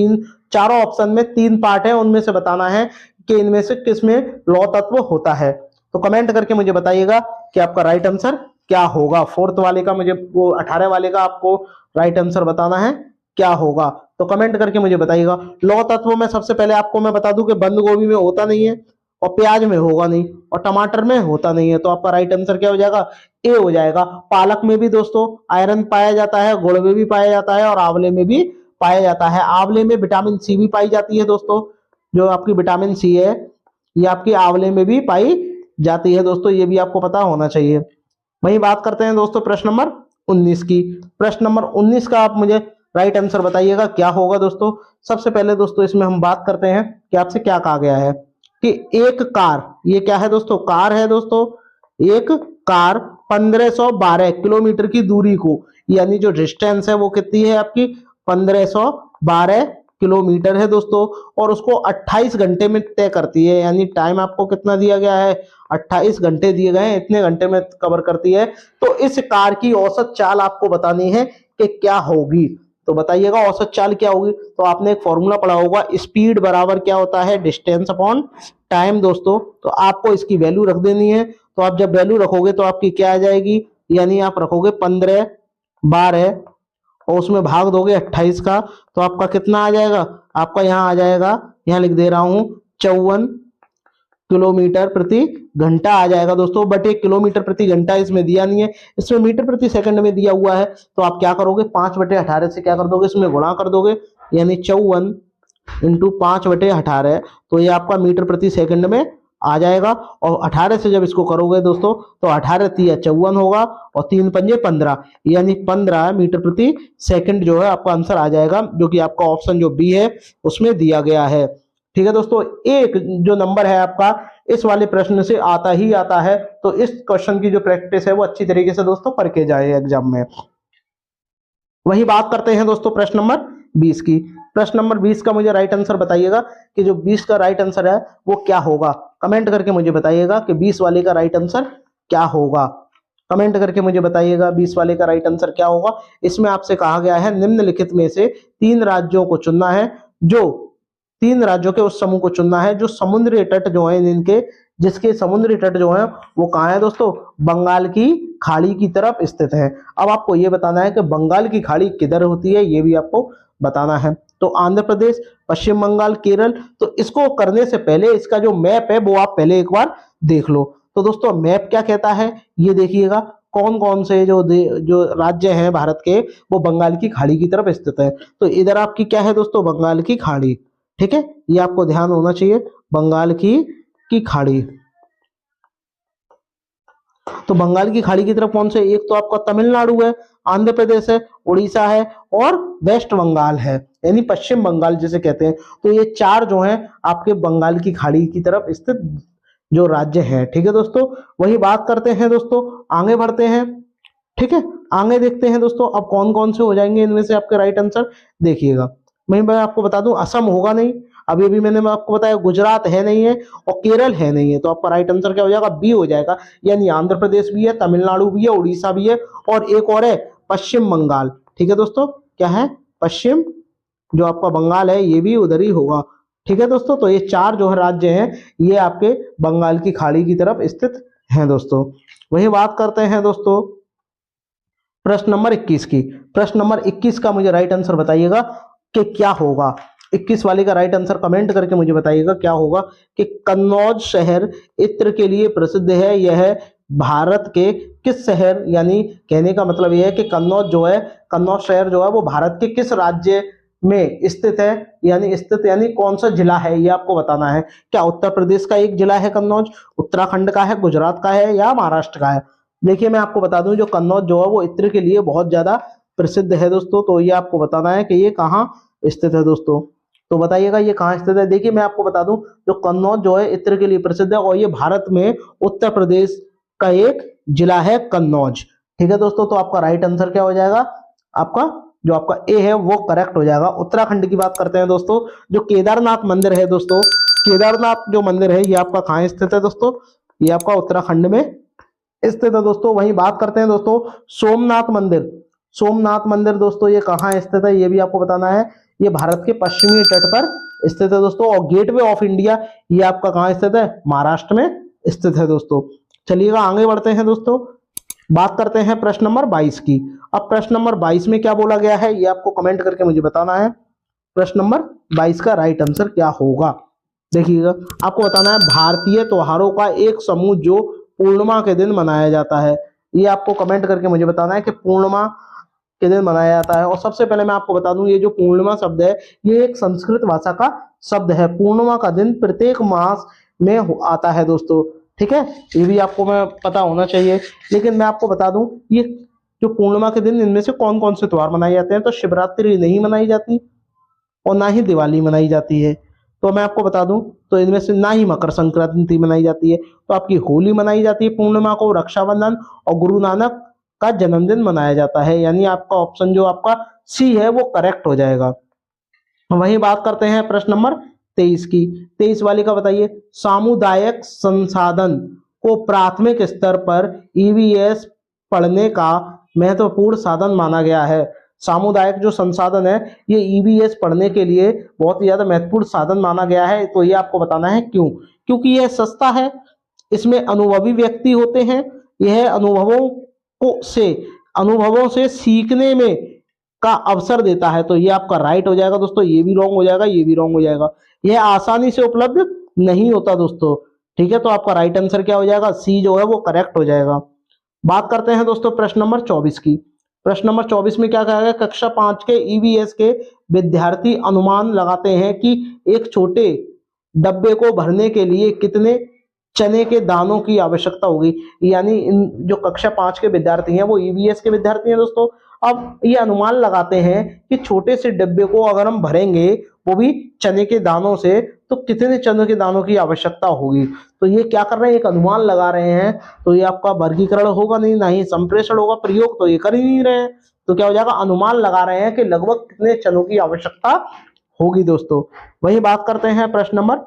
चारों ऑप्शन में 3 पार्ट है, उनमें से बताना है कि इनमें से किसमें लौह तत्व होता है। तो कमेंट करके मुझे बताइएगा कि आपका राइट आंसर क्या होगा। फोर्थ वाले का मुझे वो 18 वाले का आपको राइट आंसर बताना है क्या होगा। तो कमेंट करके मुझे बताइएगा। लौह तत्व में सबसे पहले आपको मैं बता दूं कि बंद गोभी में होता नहीं है और प्याज में होगा नहीं और टमाटर में होता नहीं है। तो आपका राइट आंसर क्या हो जाएगा, ए हो जाएगा। पालक में भी दोस्तों आयरन पाया जाता है, गुड़ में भी पाया जाता है और आंवले में भी पाया जाता है। आंवले में विटामिन सी भी पाई जाती है दोस्तों। जो आपकी विटामिन सी है ये आपकी आंवले में भी पाई जाती है दोस्तों, ये भी आपको पता होना चाहिए। वही बात करते हैं दोस्तों प्रश्न नंबर 19 की। प्रश्न नंबर 19 का आप मुझे राइट आंसर बताइएगा क्या होगा दोस्तों। सबसे पहले दोस्तों इसमें हम बात करते हैं कि आपसे क्या कहा गया है कि एक कार, ये क्या है दोस्तों, कार है दोस्तों। एक कार 1512 किलोमीटर की दूरी को, यानी जो डिस्टेंस है वो कितनी है आपकी 1512 किलोमीटर है दोस्तों, और उसको 28 घंटे में तय करती है। यानी टाइम आपको कितना दिया गया है, 28 घंटे दिए गए हैं, इतने घंटे में कवर करती है। तो इस कार की औसत चाल आपको बतानी है कि क्या होगी। तो बताइएगा औसत चाल क्या होगी। तो आपने एक फॉर्मूला पढ़ा होगा, स्पीड बराबर क्या होता है, डिस्टेंस अपॉन टाइम दोस्तों। तो आपको इसकी वैल्यू रख देनी है। तो आप जब वैल्यू रखोगे तो आपकी क्या आ जाएगी, यानी आप रखोगे 1512 और उसमें भाग दोगे 28 का, तो आपका कितना आ जाएगा, आपका यहाँ आ जाएगा, यहाँ लिख दे रहा हूं 54 किलोमीटर प्रति घंटा आ जाएगा दोस्तों। बट 1 किलोमीटर प्रति घंटा इसमें दिया नहीं है, इसमें मीटर प्रति सेकंड में दिया हुआ है। तो आप क्या करोगे 5/18 से क्या कर दोगे, इसमें गुणा कर दोगे, यानी 54 इंटू 5/18, तो ये आपका मीटर प्रति सेकंड में आ जाएगा। और 18 से जब इसको करोगे दोस्तों तो 18 × 54 होगा और 3 पंजे 15, यानी 15 मीटर प्रति सेकंड जो है आपका आंसर आ जाएगा, जो कि आपका ऑप्शन जो बी है उसमें दिया गया है। ठीक है दोस्तों, एक जो नंबर है आपका इस वाले प्रश्न से आता ही आता है। तो इस क्वेश्चन की जो प्रैक्टिस है वो अच्छी तरीके से दोस्तों करके जाए एग्जाम में। वही बात करते हैं दोस्तों प्रश्न नंबर 20 की। प्रश्न नंबर 20 का मुझे राइट आंसर बताइएगा कि जो 20 का राइट आंसर है वो क्या होगा। कमेंट करके मुझे बताइएगा कि 20 वाले का राइट आंसर क्या होगा। कमेंट करके मुझे बताइएगा 20 वाले का राइट आंसर क्या होगा। इसमें आपसे कहा गया है निम्नलिखित में से 3 राज्यों को चुनना है, जो 3 राज्यों के उस समूह को चुनना है जो समुद्री तट जो है इनके, जिसके समुद्री तट जो है वो कहाँ है दोस्तों, बंगाल की खाड़ी की तरफ स्थित है। अब आपको ये बताना है कि बंगाल की खाड़ी किधर होती है, ये भी आपको बताना है। तो आंध्र प्रदेश, पश्चिम बंगाल, केरल। तो इसको करने से पहले इसका जो मैप है वो आप पहले एक बार देख लो। तो दोस्तों मैप क्या कहता है ये देखिएगा, कौन कौन से जो राज्य हैं भारत के वो बंगाल की खाड़ी की तरफ स्थित है। तो इधर आपकी क्या है दोस्तों, बंगाल की खाड़ी। ठीक है, ये आपको ध्यान होना चाहिए, बंगाल की खाड़ी। तो बंगाल की खाड़ी की तरफ कौन से, एक तो आपका तमिलनाडु है, आंध्र प्रदेश है, उड़ीसा है और वेस्ट बंगाल है, यानी पश्चिम बंगाल जिसे कहते हैं। तो ये 4 जो हैं आपके बंगाल की खाड़ी की तरफ स्थित जो राज्य हैं। ठीक है दोस्तों, वही बात करते हैं दोस्तों, आगे बढ़ते हैं। ठीक है, आगे देखते हैं दोस्तों अब कौन कौन से हो जाएंगे इनमें से आपके राइट आंसर। देखिएगा, मैं आपको बता दूं, असम होगा नहीं, अभी भी मैंने आपको बताया, गुजरात है नहीं है, और केरल है नहीं है, तो आपका राइट आंसर क्या हो जाएगा, बी हो जाएगा। यानी आंध्र प्रदेश भी है, तमिलनाडु भी है, उड़ीसा भी है, और एक और है पश्चिम बंगाल। ठीक है दोस्तों, क्या है, पश्चिम जो आपका बंगाल है ये भी उधर ही होगा। ठीक है दोस्तों, तो ये चार जो है राज्य हैं ये आपके बंगाल की खाड़ी की तरफ स्थित हैं दोस्तों। वही बात करते हैं दोस्तों प्रश्न नंबर 21 की। प्रश्न नंबर 21 का मुझे राइट आंसर बताइएगा कि क्या होगा। 21 वाले का राइट आंसर कमेंट करके मुझे बताइएगा क्या होगा। कि कन्नौज शहर इत्र के लिए प्रसिद्ध है, यह भारत के किस शहर, यानी कहने का मतलब यह है कि कन्नौज जो है, कन्नौज शहर जो है वो भारत के किस राज्य में स्थित है, यानी स्थित यानी कौन सा जिला है ये आपको बताना है। क्या उत्तर प्रदेश का एक जिला है कन्नौज, उत्तराखंड का है, गुजरात का है, या महाराष्ट्र का है। देखिए मैं आपको बता दूं, जो कन्नौज जो है वो इत्र के लिए बहुत ज्यादा प्रसिद्ध है दोस्तों, तो ये आपको बताना है कि ये कहाँ स्थित है दोस्तों। तो बताइएगा ये कहाँ स्थित है। देखिए मैं आपको बता दूं, जो कन्नौज जो है इत्र के लिए प्रसिद्ध है, और ये भारत में उत्तर प्रदेश का एक जिला है कन्नौज। ठीक है दोस्तों, तो आपका राइट आंसर क्या हो जाएगा, आपका जो आपका ए है वो करेक्ट हो जाएगा। उत्तराखंड की बात करते हैं दोस्तों, जो केदारनाथ मंदिर है दोस्तों, केदारनाथ जो मंदिर है ये आपका कहाँ स्थित है दोस्तों, ये आपका उत्तराखंड में स्थित है दोस्तों। वहीं बात करते हैं दोस्तों सोमनाथ मंदिर। सोमनाथ मंदिर दोस्तों ये कहाँ स्थित है ये भी आपको बताना है। ये भारत के पश्चिमी तट पर स्थित है दोस्तों। और गेटवे ऑफ इंडिया ये आपका कहाँ स्थित है, महाराष्ट्र में स्थित है दोस्तों। चलिएगा आगे बढ़ते हैं दोस्तों, बात करते हैं प्रश्न नंबर 22 की। अब प्रश्न नंबर 22 में क्या बोला गया है ये आपको कमेंट करके मुझे बताना है। प्रश्न नंबर 22 का राइट आंसर क्या होगा। देखिएगा आपको बताना है, भारतीय त्योहारों का एक समूह जो पूर्णिमा के दिन मनाया जाता है। ये आपको कमेंट करके मुझे बताना है कि पूर्णिमा के दिन मनाया जाता है। और सबसे पहले मैं आपको बता दूं, ये जो पूर्णिमा शब्द है ये एक संस्कृत भाषा का शब्द है। पूर्णिमा का दिन प्रत्येक मास में आता है दोस्तों। ठीक है, ये भी आपको मैं पता होना चाहिए। लेकिन मैं आपको बता दूं, ये जो पूर्णिमा के दिन इनमें से कौन कौन से त्योहार मनाए जाते हैं। तो शिवरात्रि नहीं मनाई जाती, और ना ही दिवाली मनाई जाती है। तो मैं आपको बता दूं, तो इनमें से ना ही मकर संक्रांति मनाई जाती है। तो आपकी होली मनाई जाती है पूर्णिमा को, रक्षाबंधन और गुरु नानक का जन्मदिन मनाया जाता है। यानी आपका ऑप्शन जो आपका सी है वो करेक्ट हो जाएगा। वहीं बात करते हैं प्रश्न नंबर 23 की। 23 वाले का बताइए, सामुदायिक संसाधन को प्राथमिक स्तर पर ईवीएस पढ़ने का महत्वपूर्ण साधन माना गया है। सामुदायिक जो संसाधन है ये ईवीएस पढ़ने के लिए बहुत ही ज्यादा महत्वपूर्ण साधन माना गया है। तो ये आपको बताना है क्यों। क्योंकि यह सस्ता है, इसमें अनुभवी व्यक्ति होते हैं, यह अनुभवों से सीखने में का अवसर देता है। तो ये आपका राइट हो जाएगा दोस्तों। ये भी रॉन्ग हो जाएगा, ये भी रॉन्ग हो जाएगा। यह आसानी से उपलब्ध नहीं होता दोस्तों। ठीक है, तो आपका राइट आंसर क्या हो जाएगा, सी जो है वो करेक्ट हो जाएगा। बात करते हैं दोस्तों प्रश्न नंबर 24 की। प्रश्न नंबर 24 में क्या कहा गया, कक्षा 5 के ईवीएस के विद्यार्थी अनुमान लगाते हैं कि एक छोटे डब्बे को भरने के लिए कितने चने के दानों की आवश्यकता होगी। यानी इन जो कक्षा 5 के विद्यार्थी हैं वो ईवीएस के विद्यार्थी हैं दोस्तों। अब ये अनुमान लगाते हैं कि छोटे से डिब्बे को अगर हम भरेंगे वो भी चने के दानों से, तो कितने चने के दानों की आवश्यकता होगी। तो ये क्या कर रहे हैं, एक अनुमान लगा रहे हैं। तो ये आपका वर्गीकरण होगा नहीं, ना ही संप्रेषण होगा, प्रयोग तो ये कर ही नहीं रहे हैं। तो क्या हो जाएगा, अनुमान लगा रहे हैं कि लगभग कितने चनों की आवश्यकता होगी दोस्तों। वही बात करते हैं प्रश्न नंबर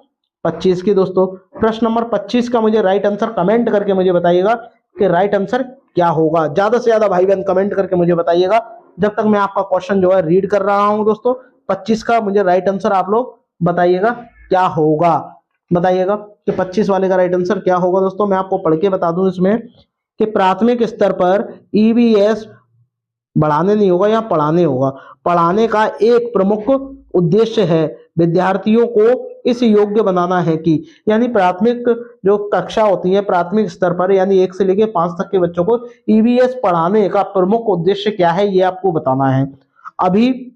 25 की दोस्तों। प्रश्न नंबर 25 का मुझे राइट आंसर कमेंट करके मुझे बताइएगा कि राइट आंसर क्या होगा। ज्यादा से ज्यादा भाई बहन कमेंट करके मुझे बताइएगा जब तक मैं आपका क्वेश्चन जो है रीड कर रहा हूं दोस्तों। 25 का मुझे राइट आंसर आप लोग बताइएगा क्या होगा। बताइएगा कि 25 वाले का राइट आंसर क्या होगा दोस्तों। मैं आपको पढ़ के बता दूं इसमें कि प्राथमिक स्तर पर ईवीएस बढ़ाने नहीं होगा, या पढ़ाने होगा। पढ़ाने का एक प्रमुख उद्देश्य है विद्यार्थियों को इस योग्य बनाना है कि, यानी प्राथमिक जो कक्षा होती है प्राथमिक स्तर पर, यानी 1 से लेकर 5 तक के बच्चों को ईवीएस पढ़ाने का प्रमुख उद्देश्य क्या है ये आपको बताना है। अभी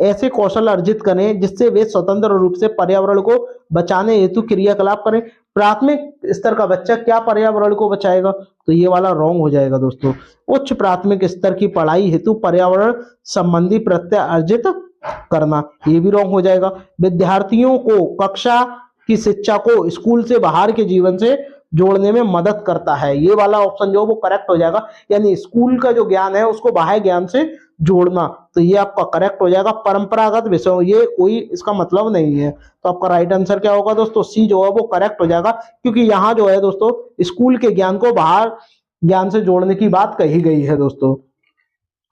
ऐसे कौशल अर्जित करें जिससे वे स्वतंत्र रूप से पर्यावरण को बचाने हेतु क्रियाकलाप करें। प्राथमिक स्तर का बच्चा क्या पर्यावरण को बचाएगा, तो ये वाला रॉन्ग हो जाएगा दोस्तों। उच्च प्राथमिक स्तर की पढ़ाई हेतु पर्यावरण संबंधी प्रत्यय अर्जित करना, ये भी रॉन्ग हो जाएगा। विद्यार्थियों को कक्षा कि शिक्षा को स्कूल से बाहर के जीवन से जोड़ने में मदद करता है। ये वाला ऑप्शन जो वो करेक्ट हो जाएगा, यानी स्कूल का जो ज्ञान है उसको बाह्य ज्ञान से जोड़ना, तो ये आपका करेक्ट हो जाएगा। परंपरागत विषयों, ये कोई इसका मतलब नहीं है, तो आपका राइट आंसर क्या होगा दोस्तों, सी जो है वो करेक्ट हो जाएगा, क्योंकि यहाँ जो है दोस्तों स्कूल के ज्ञान को बाहर ज्ञान से जोड़ने की बात कही गई है दोस्तों।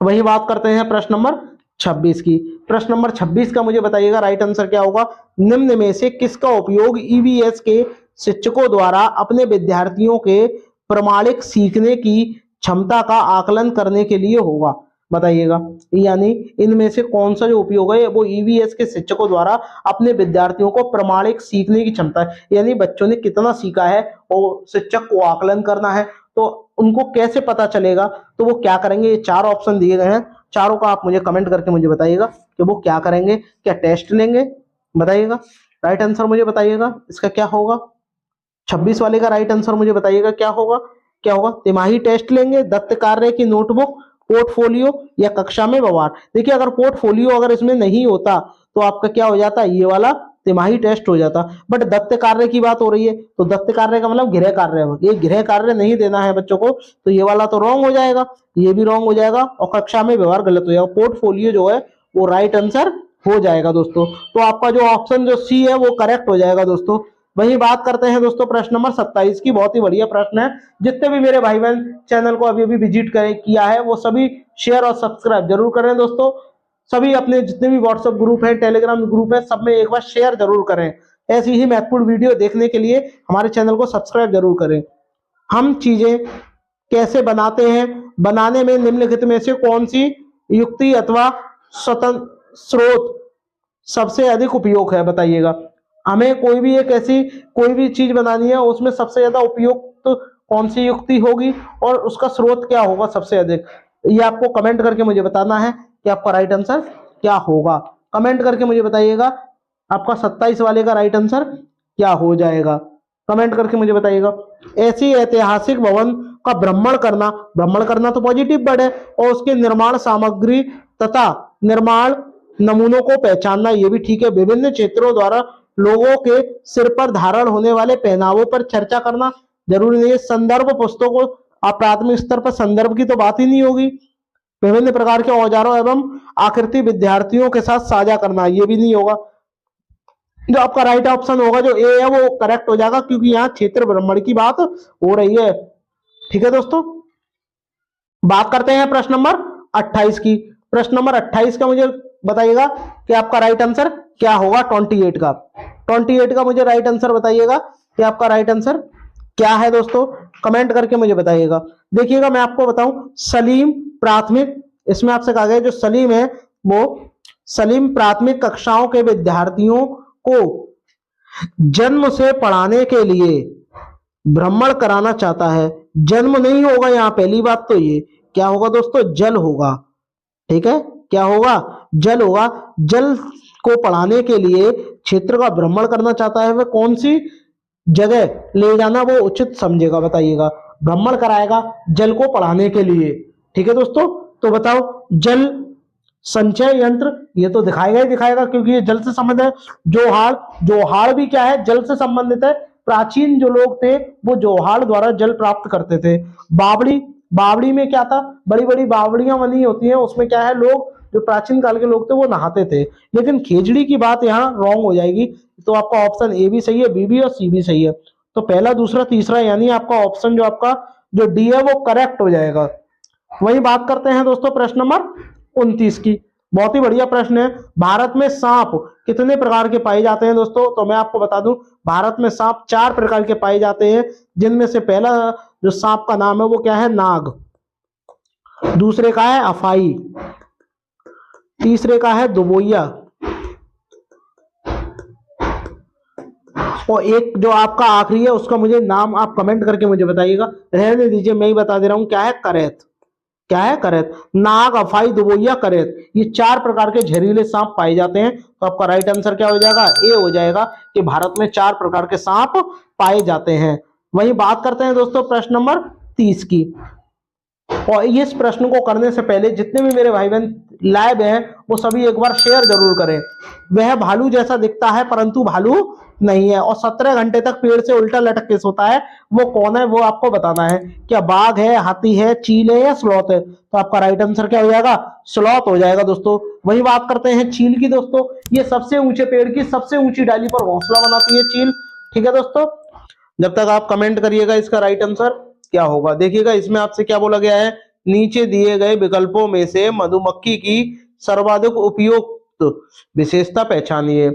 वही बात करते हैं प्रश्न नंबर 26 की। प्रश्न नंबर 26 का मुझे बताइएगा राइट आंसर क्या होगा। निम्न में से किसका उपयोग ईवीएस के शिक्षकों द्वारा अपने विद्यार्थियों के प्रमाणिक सीखने की क्षमता का आकलन करने के लिए होगा, बताइएगा। यानी इनमें से कौन सा जो उपयोग है वो ईवीएस के शिक्षकों द्वारा अपने विद्यार्थियों को प्रमाणिक सीखने की क्षमता है, यानी बच्चों ने कितना सीखा है और शिक्षक को आकलन करना है, तो उनको कैसे पता चलेगा, तो वो क्या करेंगे। ये चार ऑप्शन दिए गए हैं, चारों का आप मुझे कमेंट करके मुझे बताइएगा कि वो क्या करेंगे। क्या टेस्ट लेंगे, बताइएगा। राइट आंसर मुझे बताइएगा इसका क्या होगा। 26 वाले का राइट आंसर मुझे बताइएगा क्या होगा। क्या होगा, तिमाही टेस्ट लेंगे, दत्त कार्य की नोटबुक, पोर्टफोलियो या कक्षा में व्यवहार। देखिए अगर पोर्टफोलियो अगर इसमें नहीं होता तो आपका क्या हो जाता, ये वाला तिमाही टेस्ट हो जाता। बट दत्त कार्य की बात हो रही है, तो दत्त कार्य का मतलब गृह कार्य है, ये गृह कार्य नहीं देना है बच्चों को, तो ये वाला तो रॉन्ग हो जाएगा, ये भी रॉन्ग हो जाएगा, और कक्षा में व्यवहार गलत हो जाएगा। पोर्टफोलियो जो है वो राइट आंसर हो जाएगा दोस्तों, तो आपका जो ऑप्शन जो सी है वो करेक्ट हो जाएगा दोस्तों। वही बात करते हैं दोस्तों प्रश्न नंबर 27 की। बहुत ही बढ़िया प्रश्न है, जितने भी मेरे भाई बहन चैनल को अभी अभी विजिट किया है वो सभी शेयर और सब्सक्राइब जरूर करें दोस्तों। सभी अपने जितने भी व्हाट्सएप ग्रुप है, टेलीग्राम ग्रुप है, सब में एक बार शेयर जरूर करें। ऐसी ही महत्वपूर्ण वीडियो देखने के लिए हमारे चैनल को सब्सक्राइब जरूर करें। हम चीजें कैसे बनाते हैं, बनाने में निम्नलिखित में से कौन सी युक्ति अथवा स्वतंत्र स्रोत सबसे अधिक उपयोग है, बताइएगा। हमें कोई भी एक ऐसी कोई भी चीज बनानी है, उसमें सबसे ज्यादा उपयुक्त कौन सी युक्ति होगी और उसका स्रोत क्या होगा सबसे अधिक, ये आपको कमेंट करके मुझे बताना है कि आपका राइट आंसर क्या होगा। कमेंट करके मुझे बताइएगा आपका 27 वाले का राइट आंसर क्या हो जाएगा, कमेंट करके मुझे बताइएगा। ऐसी ऐतिहासिक भवन का भ्रमण करना तो पॉजिटिव वर्ड है, और उसके निर्माण सामग्री तथा निर्माण नमूनों को पहचानना, ये भी ठीक है। विभिन्न क्षेत्रों द्वारा लोगों के सिर पर धारण होने वाले पहनावों पर चर्चा करना जरूरी नहीं है। संदर्भ पुस्तकों, प्राथमिक स्तर पर संदर्भ की तो बात ही नहीं होगी। विभिन्न प्रकार के औजारों एवं आकृति विद्यार्थियों के साथ साझा करना, ये भी नहीं होगा। जो आपका राइट ऑप्शन होगा जो ए है वो करेक्ट हो जाएगा, क्योंकि यहाँ क्षेत्र भ्रमण की बात हो रही है। ठीक है दोस्तों, बात करते हैं प्रश्न नंबर 28 की। प्रश्न नंबर 28 का मुझे बताइएगा कि आपका राइट आंसर क्या होगा। 28 का मुझे राइट आंसर बताइएगा कि आपका राइट आंसर क्या है दोस्तों, कमेंट करके मुझे बताइएगा। देखिएगा मैं आपको बताऊं, सलीम प्राथमिक, इसमें आपसे कहा गया जो सलीम है वो सलीम प्राथमिक कक्षाओं के विद्यार्थियों को जन्म से पढ़ाने के लिए भ्रमण कराना चाहता है। जन्म नहीं होगा यहाँ, पहली बात तो ये क्या होगा दोस्तों, जल होगा। ठीक है, क्या होगा, जल होगा। जल को पढ़ाने के लिए क्षेत्र का भ्रमण करना चाहता है, वह कौन सी जगह ले जाना वो उचित समझेगा, बताइएगा। भ्रमण कराएगा जल को पढ़ाने के लिए। ठीक है दोस्तों, तो बताओ जल संचय यंत्र, ये तो दिखाएगा ही दिखाएगा, क्योंकि ये जल से संबंधित है। जोहाड़ भी क्या है, जल से संबंधित है। प्राचीन जो लोग थे वो जोहाड़ द्वारा जल प्राप्त करते थे। बावड़ी में क्या था, बड़ी बड़ी बावड़ियां बनी होती हैं, उसमें क्या है, लोग जो प्राचीन काल के लोग थे वो नहाते थे। लेकिन खेजड़ी की बात यहाँ रॉन्ग हो जाएगी, तो आपका ऑप्शन ए भी सही है, बी भी और सी भी सही है। तो पहला, दूसरा, तीसरा, यानी आपका ऑप्शन जो आपका जो डी है वो करेक्ट हो जाएगा। वही बात करते हैं दोस्तों प्रश्न नंबर 29 की। बहुत ही बढ़िया प्रश्न है। भारत में सांप कितने प्रकार के पाए जाते हैं दोस्तों, तो मैं आपको बता दूं, भारत में सांप 4 प्रकार के पाए जाते हैं, जिनमें से पहला जो सांप का नाम है वो क्या है, नाग। दूसरे का है अफाई, तीसरे का है दुबोइया, और एक जो आपका आखिरी है उसका मुझे नाम आप कमेंट करके मुझे बताइएगा। रहने दीजिए, मैं ही बता दे रहा हूं, क्या है, करैत। क्या है, करैत। नाग, अफाई, दुबोइया, करैत, ये 4 प्रकार के जहरीले सांप पाए जाते हैं। तो आपका राइट आंसर क्या हो जाएगा, ए हो जाएगा, कि भारत में 4 प्रकार के सांप पाए जाते हैं। वही बात करते हैं दोस्तों प्रश्न नंबर 30 की। और इस प्रश्न को करने से पहले जितने भी मेरे भाई बहन लाइव हैं वो सभी एक बार शेयर जरूर करें। वह भालू जैसा दिखता है परंतु भालू नहीं है और 17 घंटे तक पेड़ से उल्टा लटक के सोता है, वो कौन है वो आपको बताना है। क्या बाघ है, हाथी है, चील है या स्लॉथ है? तो आपका राइट आंसर क्या हो जाएगा? स्लॉथ हो जाएगा दोस्तों। वही बात करते हैं चील की दोस्तों। ये सबसे ऊंचे पेड़ की सबसे ऊंची डाली पर घोंसला बनाती है चील। ठीक है दोस्तों, जब तक आप कमेंट करिएगा इसका राइट आंसर क्या होगा। देखिएगा इसमें आपसे क्या बोला गया है, नीचे दिए गए विकल्पों में से मधुमक्खी की सर्वाधिक उपयुक्त विशेषता पहचानिए।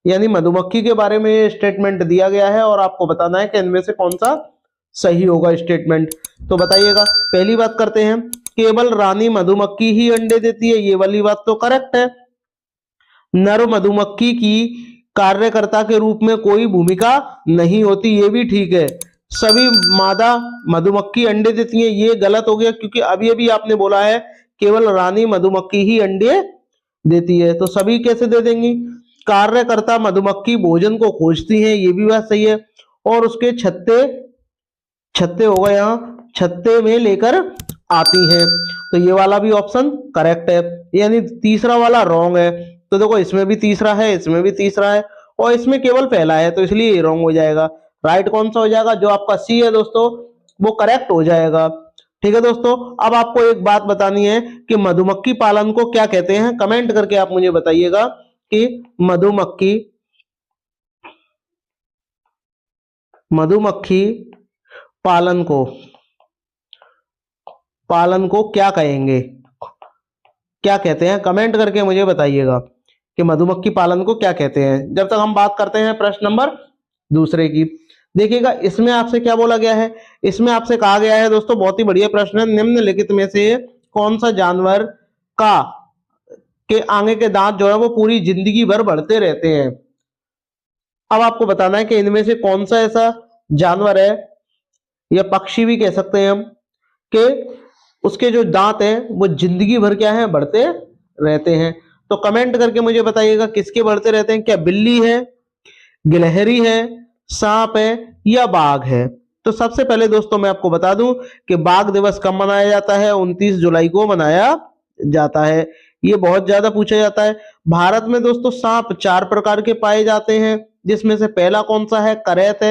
यानी मधुमक्खी के बारे में स्टेटमेंट दिया गया है और आपको बताना है कि इनमें से कौन सा सही होगा स्टेटमेंट। तो बताइएगा। पहली बात करते हैं, केवल रानी मधुमक्खी ही अंडे देती है, ये वाली बात तो करेक्ट है। नर मधुमक्खी की कार्यकर्ता के रूप में कोई भूमिका नहीं होती, ये भी ठीक है। सभी मादा मधुमक्खी अंडे देती हैं, ये गलत हो गया क्योंकि अभी अभी आपने बोला है केवल रानी मधुमक्खी ही अंडे देती है, तो सभी कैसे दे देंगी। कार्यकर्ता मधुमक्खी भोजन को खोजती हैं, ये भी बात सही है। और उसके छत्ते छत्ते होगा, यहाँ छत्ते में लेकर आती हैं, तो ये वाला भी ऑप्शन करेक्ट है। यानी तीसरा वाला रॉन्ग है। तो देखो इसमें भी तीसरा है, इसमें भी तीसरा है और इसमें केवल पहला है, तो इसलिए ये रॉन्ग हो जाएगा। राइट कौन सा हो जाएगा? जो आपका सी है दोस्तों वो करेक्ट हो जाएगा। ठीक है दोस्तों, अब आपको एक बात बतानी है कि मधुमक्खी पालन को क्या कहते हैं। कमेंट करके आप मुझे बताइएगा कि मधुमक्खी पालन को क्या कहेंगे, क्या कहते हैं। कमेंट करके मुझे बताइएगा कि मधुमक्खी पालन को क्या कहते हैं। जब तक हम बात करते हैं प्रश्न नंबर दूसरे की। देखिएगा इसमें आपसे क्या बोला गया है, इसमें आपसे कहा गया है दोस्तों, बहुत ही बढ़िया प्रश्न है। निम्नलिखित में से कौन सा जानवर का के आगे के दांत जो है वो पूरी जिंदगी भर बढ़ते रहते हैं। अब आपको बताना है कि इनमें से कौन सा ऐसा जानवर है, या पक्षी भी कह सकते हैं हम, कि उसके जो दांत हैं वो जिंदगी भर क्या है, बढ़ते रहते हैं। तो कमेंट करके मुझे बताइएगा किसके बढ़ते रहते हैं। क्या बिल्ली है, गिलहरी है, सांप है या बाघ है। तो सबसे पहले दोस्तों मैं आपको बता दूं कि बाघ दिवस कब मनाया जाता है, 29 जुलाई को मनाया जाता है। ये बहुत ज्यादा पूछा जाता है। भारत में दोस्तों सांप 4 प्रकार के पाए जाते हैं, जिसमें से पहला कौन सा है, करैत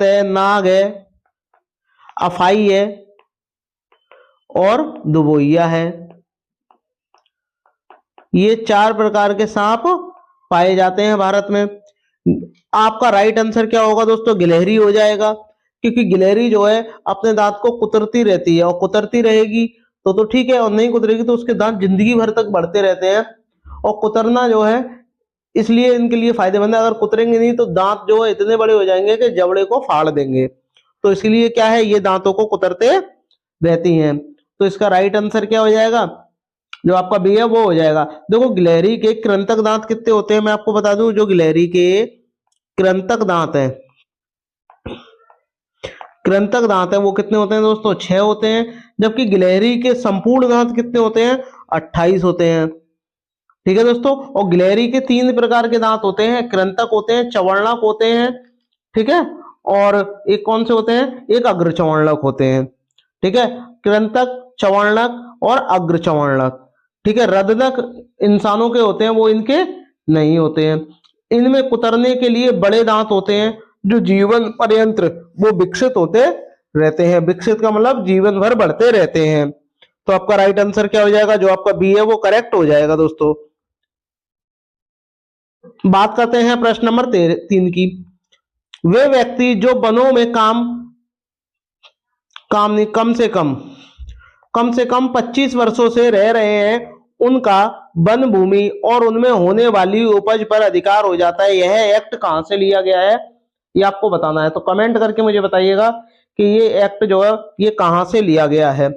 है, नाग है, अफाई है और दुबोइया है। ये 4 प्रकार के सांप पाए जाते हैं भारत में। आपका राइट आंसर क्या होगा दोस्तों? गिलहरी हो जाएगा, क्योंकि गिलहरी जो है अपने दांत को कुतरती रहती है और कुतरती रहेगी तो ठीक है, और नहीं कुतरेगी तो उसके दांत जिंदगी भर तक बढ़ते रहते हैं। और कुतरना जो है इसलिए इनके लिए फायदेमंद है, अगर कुतरेंगे नहीं तो दांत जो है इतने बड़े हो जाएंगे कि जबड़े को फाड़ देंगे। तो इसलिए क्या है, ये दांतों को कुतरते रहती हैं। तो इसका राइट आंसर क्या हो जाएगा? जो आपका बी है वो हो जाएगा। देखो गिलहरी के कृंतक दांत कितने होते हैं, मैं आपको बता दूं। जो गिलहरी के कृंतक दांत है वो कितने होते हैं दोस्तों? 6 होते हैं। जबकि गिलहरी के संपूर्ण दांत कितने होते हैं? 28 होते हैं। ठीक है दोस्तों, और गिलहरी के 3 प्रकार के दांत होते हैं, कृंतक होते हैं, चवर्णक होते हैं, ठीक है, और एक कौन से होते हैं, एक अग्र चवर्णक होते हैं। ठीक है, कृंतक, चवर्णक और अग्र चवर्णक। ठीक है, रदनक इंसानों के होते हैं, वो इनके नहीं होते हैं। इनमें कुतरने के लिए बड़े दांत होते हैं जो जीवन पर्यंत वो विकसित होते रहते हैं। विकसित का मतलब जीवन भर बढ़ते रहते हैं। तो आपका राइट आंसर क्या हो जाएगा? जो आपका बी है वो करेक्ट हो जाएगा दोस्तों। बात करते हैं प्रश्न नंबर 3 की। वे व्यक्ति जो वनों में कम से कम 25 वर्षों से रह रहे हैं, उनका वन भूमि और उनमें होने वाली उपज पर अधिकार हो जाता है। यह एक्ट कहां से लिया गया है, ये आपको बताना है। तो कमेंट करके मुझे बताइएगा कि ये एक्ट जो है ये कहां से लिया गया है।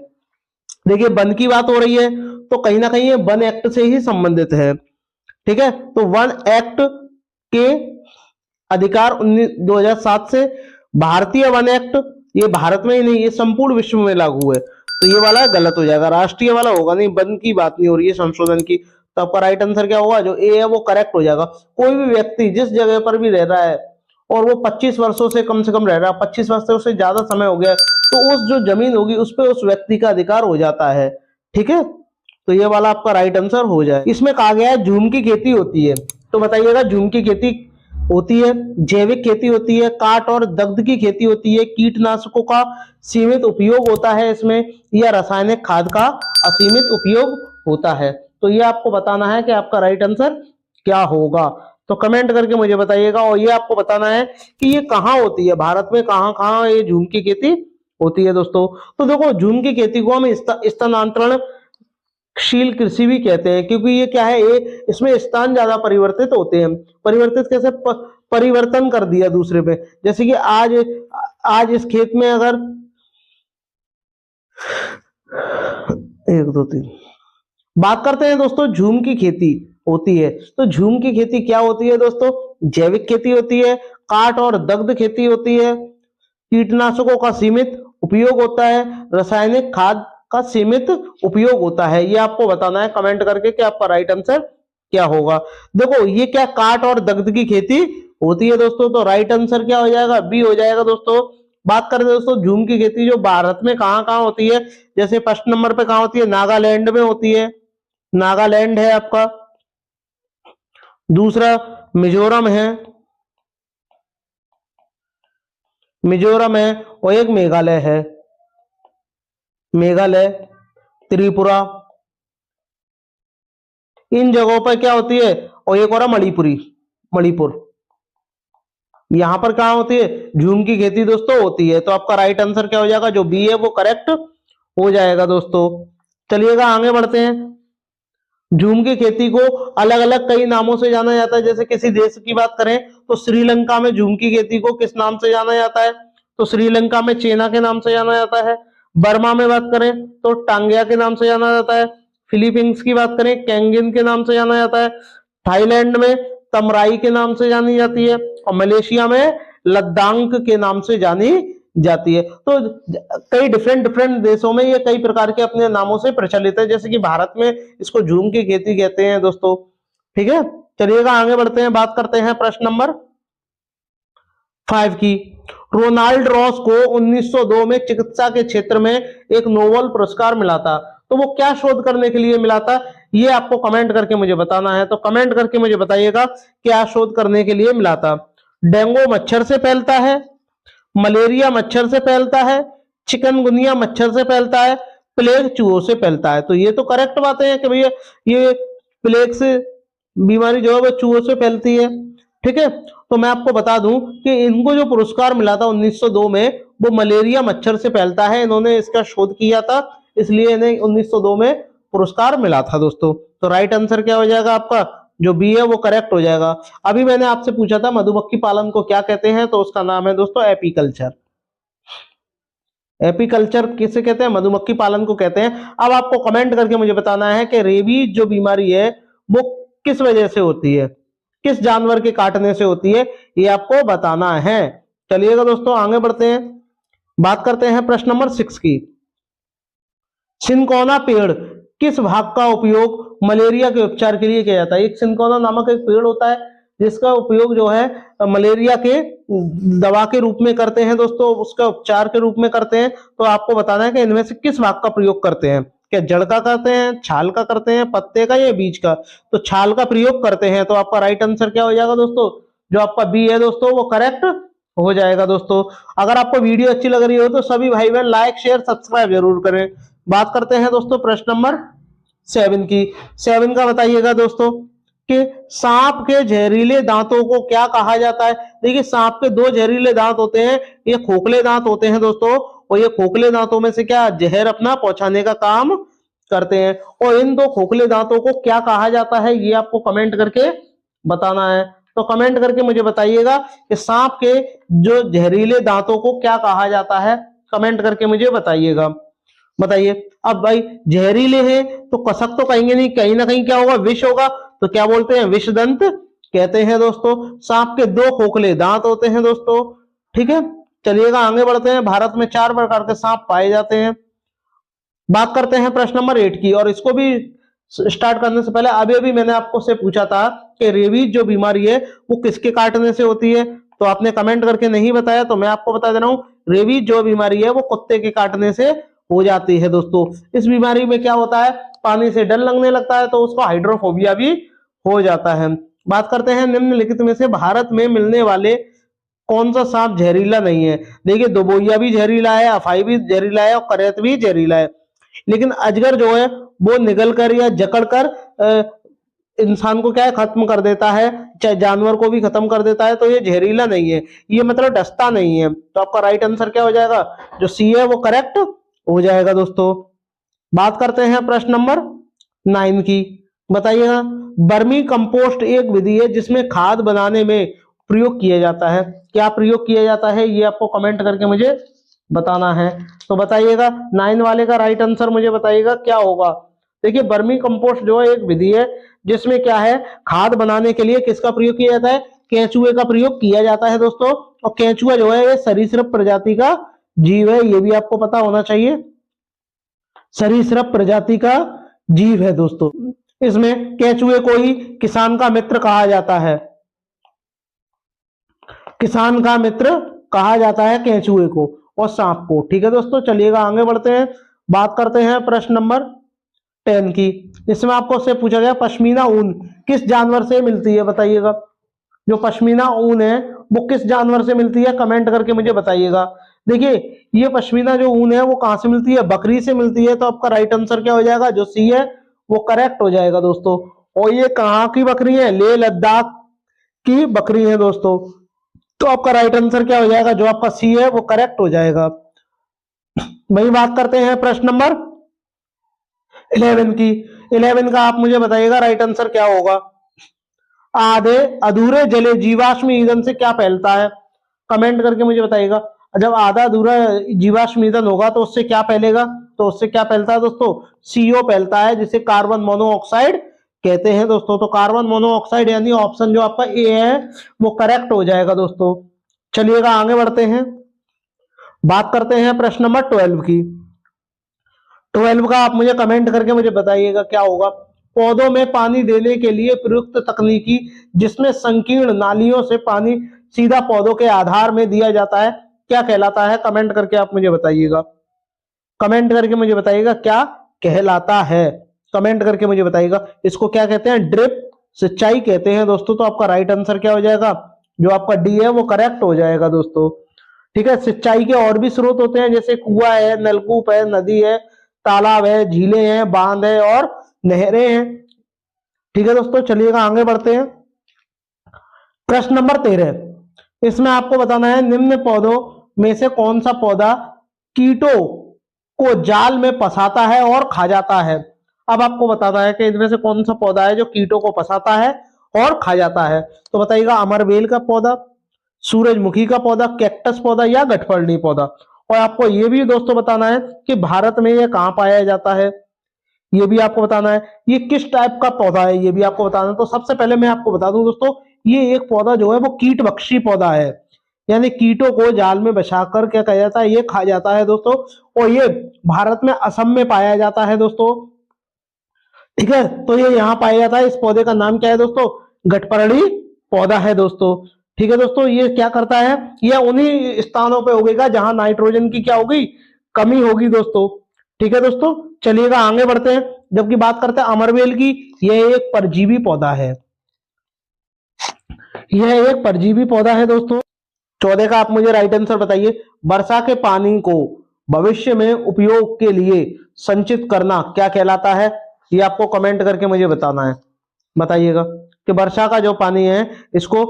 देखिए वन की बात हो रही है तो कहीं ना कहीं ये वन एक्ट से ही संबंधित है। ठीक है, तो वन एक्ट के अधिकार 2007 से। भारतीय वन एक्ट ये भारत में ही नहीं, ये संपूर्ण विश्व में लागू है, तो ये वाला गलत हो जाएगा। राष्ट्रीय वाला होगा नहीं, वन की बात नहीं हो रही है, संशोधन की। तो आपका राइट आंसर क्या होगा? जो ए है वो करेक्ट हो जाएगा। कोई भी व्यक्ति जिस जगह पर भी रह रहा है और वो 25 वर्षों से कम रह रहा है, 25 वर्षों से ज्यादा समय हो गया, तो उस जो जमीन होगी उस पे उस व्यक्ति का अधिकार हो जाता है। ठीक है, तो ये वाला आपका राइट आंसर हो जाए। इसमें कहा गया है झूम की खेती होती है, तो बताइएगा झूम की खेती होती है, जैविक खेती होती है, काट और दग्ध की खेती होती है, कीटनाशकों का सीमित उपयोग होता है इसमें, या रासायनिक खाद का असीमित उपयोग होता है। तो ये आपको बताना है कि आपका राइट आंसर क्या होगा, तो कमेंट करके मुझे बताइएगा। और ये आपको बताना है कि ये कहाँ होती है, भारत में कहाँ कहाँ ये झूम की खेती होती है दोस्तों। तो देखो झूम की खेती को हम स्थानांतरण शील कृषि भी कहते हैं, क्योंकि ये क्या है, ये इसमें स्थान ज्यादा परिवर्तित होते हैं। परिवर्तित कैसे, परिवर्तन कर दिया दूसरे पे, जैसे कि आज आज इस खेत में अगर 1 2 3 बात करते हैं दोस्तों, झूम की खेती होती है। तो झूम की खेती क्या होती है दोस्तों, जैविक खेती होती है, काट और दग्ध खेती होती है, कीटनाशकों का सीमित उपयोग होता है, रासायनिक खाद का सीमित उपयोग होता है। ये आपको बताना है कमेंट करके कि आपका राइट आंसर क्या होगा। देखो ये क्या, काट और दग्ध की खेती होती है दोस्तों, तो राइट आंसर क्या हो जाएगा, बी हो जाएगा दोस्तों। बात करें दोस्तों झूम की खेती जो भारत में कहां कहां होती है, जैसे फर्स्ट नंबर पे कहां होती है, नागालैंड में होती है, नागालैंड है आपका। दूसरा मिजोरम है, मिजोरम है, और एक मेघालय है, मेघालय, त्रिपुरा, इन जगहों पर क्या होती है, और एक और मणिपुरी, मणिपुर, यहां पर क्या होती है, झूम की खेती दोस्तों होती है। तो आपका राइट आंसर क्या हो जाएगा, जो बी है वो करेक्ट हो जाएगा दोस्तों। चलिएगा आगे बढ़ते हैं। झूम की खेती को अलग अलग कई नामों से जाना जाता है, जैसे किसी देश की बात करें तो श्रीलंका में झूम की खेती को किस नाम से जाना जाता है, तो श्रीलंका में चेना के नाम से जाना जाता है। बर्मा में बात करें तो टांगिया के नाम से जाना जाता है। फिलीपींस की बात करें केंगिन के नाम से जाना जाता है। थाईलैंड में तमराई के नाम से जानी जाती है, और मलेशिया में लद्दाख के नाम से जानी जाती है। तो कई डिफरेंट डिफरेंट देशों में ये कई प्रकार के अपने नामों से प्रचलित है, जैसे कि भारत में इसको झूम की खेती कहते हैं दोस्तों। ठीक है, चलिएगा आगे बढ़ते हैं, बात करते हैं प्रश्न नंबर 5 की। रोनाल्ड रॉस को 1902 में चिकित्सा के क्षेत्र में एक नोबेल पुरस्कार मिला था, तो वो क्या शोध करने के लिए मिला था, ये आपको कमेंट करके मुझे बताना है। तो कमेंट करके मुझे बताइएगा क्या शोध करने के लिए मिला था। डेंगू मच्छर से फैलता है, मलेरिया मच्छर से फैलता है, चिकनगुनिया मच्छर से फैलता है, प्लेग चूहों से फैलता है। तो ये तो करेक्ट बातें हैं कि भैया ये प्लेग से बीमारी जो है वो चूहों से फैलती है। ठीक है, तो मैं आपको बता दूं कि इनको जो पुरस्कार मिला था 1902 में, वो मलेरिया मच्छर से फैलता है, इन्होंने इसका शोध किया था, इसलिए इन्हें 1902 में पुरस्कार मिला था दोस्तों। तो राइट आंसर क्या हो जाएगा आपका, जो बी है वो करेक्ट हो जाएगा। अभी मैंने आपसे पूछा था मधुमक्खी पालन को क्या कहते हैं, तो उसका नाम है दोस्तों एपीकल्चर। एपीकल्चर किसे कहते हैं, मधुमक्खी पालन को कहते हैं। अब आपको कमेंट करके मुझे बताना है कि रेबीज जो बीमारी है वो किस वजह से होती है, किस जानवर के काटने से होती है, ये आपको बताना है। चलिएगा दोस्तों आगे बढ़ते हैं, बात करते हैं प्रश्न नंबर 6 की। सिनकोना पेड़ किस भाग का उपयोग मलेरिया के उपचार के लिए किया जाता है। एक सिनकोना नामक एक पेड़ होता है जिसका उपयोग जो है मलेरिया के दवा के रूप में करते हैं दोस्तों, उसका उपचार के रूप में करते हैं। तो आपको बताना है कि इनमें से किस भाग का प्रयोग करते हैं, क्या जड़ का करते हैं, छाल का करते हैं, पत्ते का या बीज का। तो छाल का प्रयोग करते हैं, तो आपका राइट आंसर क्या हो जाएगा दोस्तों, जो आपका बी है दोस्तों वो करेक्ट हो जाएगा दोस्तों। अगर आपको वीडियो अच्छी लग रही हो तो सभी भाई बहन लाइक शेयर सब्सक्राइब जरूर करें। बात करते हैं दोस्तों प्रश्न नंबर 7 की। 7 का बताइएगा दोस्तों कि सांप के जहरीले दांतों को क्या कहा जाता है। देखिए सांप के 2 जहरीले दांत होते हैं, ये खोखले दांत होते हैं दोस्तों, और ये खोखले दांतों में से क्या जहर अपना पहुंचाने का काम करते हैं। और इन 2 खोखले दांतों को क्या कहा जाता है, ये आपको कमेंट करके बताना है। तो कमेंट करके मुझे बताइएगा कि सांप के जो जहरीले दांतों को क्या कहा जाता है, कमेंट करके मुझे बताइएगा। बताइए, अब भाई जहरीले हैं तो कसक तो कहेंगे नहीं, कहीं ना कहीं क्या होगा, विष होगा, तो क्या बोलते हैं, विषदंत कहते हैं दोस्तों। सांप के 2 खोखले दांत होते हैं दोस्तों। ठीक है, चलिएगा आगे बढ़ते हैं। भारत में 4 प्रकार के सांप पाए जाते हैं। बात करते हैं प्रश्न नंबर 8 की, और इसको भी स्टार्ट करने से पहले अभी अभी मैंने आपको से पूछा था कि रेबीज जो बीमारी है वो किसके काटने से होती है। तो आपने कमेंट करके नहीं बताया, तो मैं आपको बता दे रहा हूँ, रेबीज जो बीमारी है वो कुत्ते के काटने से हो जाती है दोस्तों। इस बीमारी में क्या होता है, पानी से डर लगने लगता है, तो उसको हाइड्रोफोबिया भी हो जाता है। बात करते हैं निम्नलिखित में से भारत में मिलने वाले कौन सा सांप जहरीला नहीं है। देखिए, दोबोइया भी जहरीला है, अफाई भी जहरीला है और करैत भी जहरीला है, लेकिन अजगर जो है वो निगल कर या जकड़ कर इंसान को क्या है, खत्म कर देता है, चाहे जानवर को भी खत्म कर देता है, तो ये जहरीला नहीं है, ये मतलब डसता नहीं है। तो आपका राइट आंसर क्या हो जाएगा, जो सी है वो करेक्ट हो जाएगा दोस्तों। बात करते हैं प्रश्न नंबर 9 की, बताइएगा। बर्मी कंपोस्ट एक विधि है जिसमें खाद बनाने में प्रयोग किया जाता है, क्या प्रयोग किया जाता है, ये आपको कमेंट करके मुझे बताना है। तो बताइएगा 9 वाले का राइट आंसर मुझे बताइएगा क्या होगा। देखिए, बर्मी कंपोस्ट जो है एक विधि है जिसमें क्या है, खाद बनाने के लिए किसका प्रयोग किया जाता है, केंचुए का प्रयोग किया जाता है दोस्तों। और केंचुआ जो है ये सरीसृप प्रजाति का जीव है, ये भी आपको पता होना चाहिए, सरीसृप प्रजाति का जीव है दोस्तों। इसमें केंचुए को ही किसान का मित्र कहा जाता है, किसान का मित्र कहा जाता है केंचुए को और सांप को। ठीक है दोस्तों, चलिएगा आगे बढ़ते हैं। बात करते हैं प्रश्न नंबर 10 की। इसमें आपको से पूछा गया पश्मीना ऊन किस जानवर से मिलती है, बताइएगा। जो पश्मीना ऊन है वो किस जानवर से मिलती है, कमेंट करके मुझे बताइएगा। देखिए, ये पश्मीना जो ऊन है वो कहां से मिलती है, बकरी से मिलती है, तो आपका राइट आंसर क्या हो जाएगा, जो सी है वो करेक्ट हो जाएगा दोस्तों। और ये कहाँ की बकरी है, लेह लद्दाख की बकरी है दोस्तों, तो आपका राइट आंसर क्या हो जाएगा, जो आपका सी है वो करेक्ट हो जाएगा। वही बात करते हैं प्रश्न नंबर 11 की। 11 का आप मुझे बताइएगा राइट आंसर क्या होगा। आधे अधूरे जले जीवाश्म ईंधन से क्या फैलता है, कमेंट करके मुझे बताइएगा। जब आधा अधूरा जीवाश्म ईंधन होगा तो उससे क्या फैलेगा, तो उससे क्या फैलता है दोस्तों, सीओ फैलता है, जिसे कार्बन मोनोऑक्साइड कहते हैं दोस्तों। तो कार्बन मोनोऑक्साइड यानी ऑप्शन जो आपका ए है वो करेक्ट हो जाएगा दोस्तों। चलिएगा आगे बढ़ते हैं। बात करते हैं प्रश्न नंबर 12 की। 12 का आप मुझे कमेंट करके मुझे बताइएगा क्या होगा। पौधों में पानी देने के लिए प्रयुक्त तकनीकी जिसमें संकीर्ण नालियों से पानी सीधा पौधों के आधार में दिया जाता है, क्या कहलाता है, कमेंट करके आप मुझे बताइएगा। कमेंट करके मुझे बताइएगा क्या कहलाता है, कमेंट करके मुझे बताइएगा। इसको क्या कहते हैं, ड्रिप सिंचाई कहते हैं दोस्तों। तो आपका राइट आंसर क्या हो जाएगा, जो आपका डी है वो करेक्ट हो जाएगा दोस्तों। ठीक है, सिंचाई के और भी स्रोत होते हैं, जैसे कुआं है, नलकूप है, नदी है, तालाब है, झीलें हैं, बांध है और नहरें हैं। ठीक है दोस्तों, चलिएगा आगे बढ़ते हैं। प्रश्न नंबर 13, इसमें आपको बताना है निम्न पौधों में से कौन सा पौधा कीटों को जाल में फंसाता है और खा जाता है। अब आपको बताना है कि इनमें से कौन सा पौधा है जो कीटों को फंसाता है और खा जाता है। तो बताइएगा, अमरबेल का पौधा, सूरजमुखी का पौधा, कैक्टस पौधा या गठफड़नी पौधा। और आपको ये भी दोस्तों बताना है कि भारत में यह कहाँ पाया जाता है, ये भी आपको बताना है। ये किस टाइप का पौधा है, ये भी आपको बताना है। तो सबसे पहले मैं आपको बता दूं दोस्तों, ये एक पौधा जो है वो कीटभक्षी पौधा है, यानी कीटों को जाल में बचाकर क्या किया जाता है, ये खा जाता है दोस्तों। और ये भारत में असम में पाया जाता है दोस्तों। ठीक है, तो ये यहाँ पाया जाता है। इस पौधे का नाम क्या है दोस्तों, गठपरड़ी पौधा है दोस्तों। ठीक है दोस्तों, ये क्या करता है, ये उन्हीं स्थानों पे उगेगा जहां नाइट्रोजन की क्या होगी, कमी होगी दोस्तों। ठीक है दोस्तों, चलिएगा आगे बढ़ते हैं। जबकि बात करते हैं अमरबेल की, यह एक परजीवी पौधा है, यह एक परजीवी पौधा है दोस्तों। 14 का आप मुझे राइट आंसर बताइए। वर्षा के पानी को भविष्य में उपयोग के लिए संचित करना क्या कहलाता है, ये आपको कमेंट करके मुझे बताना है। बताइएगा कि वर्षा का जो पानी है इसको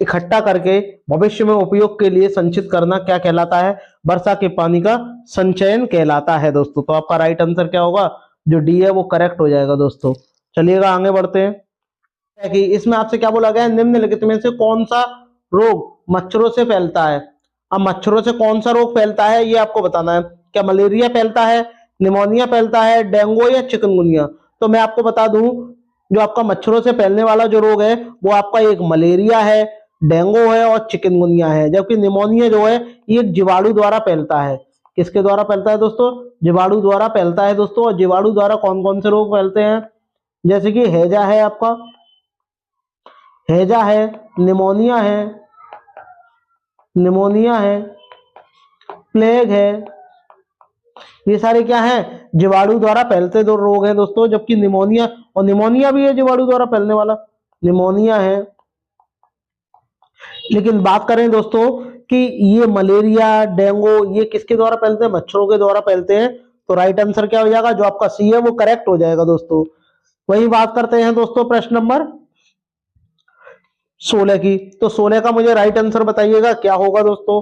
इकट्ठा करके भविष्य में उपयोग के लिए संचित करना क्या कहलाता है, वर्षा के पानी का संचयन कहलाता है दोस्तों। तो आपका राइट आंसर क्या होगा, जो डी है वो करेक्ट हो जाएगा दोस्तों। चलिएगा आगे बढ़ते हैं कि इसमें आपसे क्या बोला गया है, निम्नलिखित में से कौन सा रोग मच्छरों से फैलता है। अब मच्छरों से कौन सा रोग फैलता है ये आपको बताना है। क्या मलेरिया फैलता है, निमोनिया फैलता है, डेंगू या चिकनगुनिया। तो मैं आपको बता दूं, जो आपका मच्छरों से फैलने वाला जो रोग है वो आपका एक मलेरिया है, डेंगू है और चिकनगुनिया है। जबकि निमोनिया जो है ये एक जीवाणु द्वारा फैलता है। किसके द्वारा फैलता है दोस्तों, जीवाणु द्वारा फैलता है दोस्तों। और जीवाणु द्वारा कौन कौन से रोग फैलते हैं, जैसे कि हैजा है, आपका हैजा है, निमोनिया है, निमोनिया है, प्लेग है, ये सारे क्या है, जीवाणु द्वारा फैलते दो रोग हैं दोस्तों। जबकि निमोनिया, और निमोनिया भी है जीवाणु द्वारा फैलने वाला, निमोनिया है। लेकिन बात करें दोस्तों कि ये मलेरिया, डेंगू, ये किसके द्वारा फैलते हैं, मच्छरों के द्वारा फैलते हैं। तो राइट आंसर क्या हो जाएगा, जो आपका सी है वो करेक्ट हो जाएगा दोस्तों। वही बात करते हैं दोस्तों प्रश्न नंबर 16 की। तो 16 का मुझे राइट आंसर बताइएगा क्या होगा दोस्तों।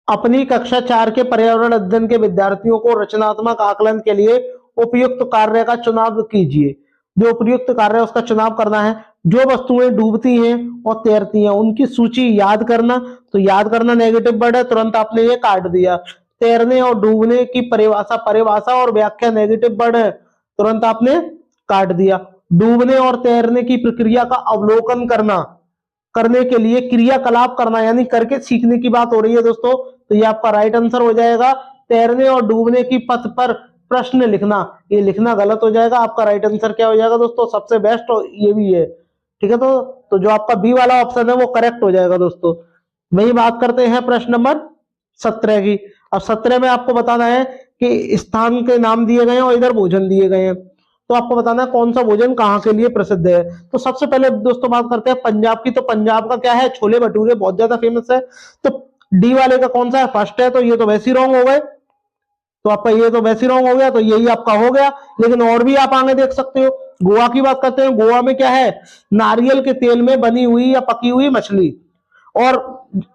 अपनी कक्षा 4 के पर्यावरण अध्ययन के विद्यार्थियों को रचनात्मक आकलन के लिए उपयुक्त कार्य का चुनाव कीजिए। जो उपयुक्त कार्य है उसका चुनाव करना है। जो वस्तुएं डूबती हैं और तैरती हैं उनकी सूची याद करना। तो याद करना नेगेटिव वर्ड है, तुरंत आपने ये काट दिया। तैरने और डूबने की परिभाषा, परिभाषा और व्याख्या नेगेटिव वर्ड है, तुरंत आपने काट दिया। डूबने और तैरने की प्रक्रिया का अवलोकन करना, करने के लिए क्रियाकलाप करना, यानी करके सीखने की बात हो रही है दोस्तों। तो ये आपका राइट आंसर हो जाएगा। तैरने और डूबने की पथ पर प्रश्न लिखना, ये लिखना गलत हो जाएगा। आपका राइट आंसर क्या हो जाएगा दोस्तों, सबसे बेस्ट ये भी है, ठीक है। तो जो आपका बी वाला ऑप्शन है वो करेक्ट हो जाएगा दोस्तों। वही बात करते हैं प्रश्न नंबर 17 की। अब 17 में आपको बताना है कि स्थान के नाम दिए गए हैं और इधर भोजन दिए गए हैं। तो आपको बताना है कौन सा भोजन कहाँ के लिए प्रसिद्ध है। तो सबसे पहले दोस्तों बात करते हैं पंजाब की। तो पंजाब का क्या है, छोले भटूरे बहुत ज्यादा फेमस है। तो डी वाले का कौन सा है, फर्स्ट है। तो ये तो वैसे ही रॉन्ग हो गए, तो आपका ये तो वैसे ही रॉन्ग हो गया, तो यही आपका हो गया। लेकिन और भी आप आगे देख सकते हो। गोवा की बात करते हैं। गोवा में क्या है, नारियल के तेल में बनी हुई या पकी हुई मछली। और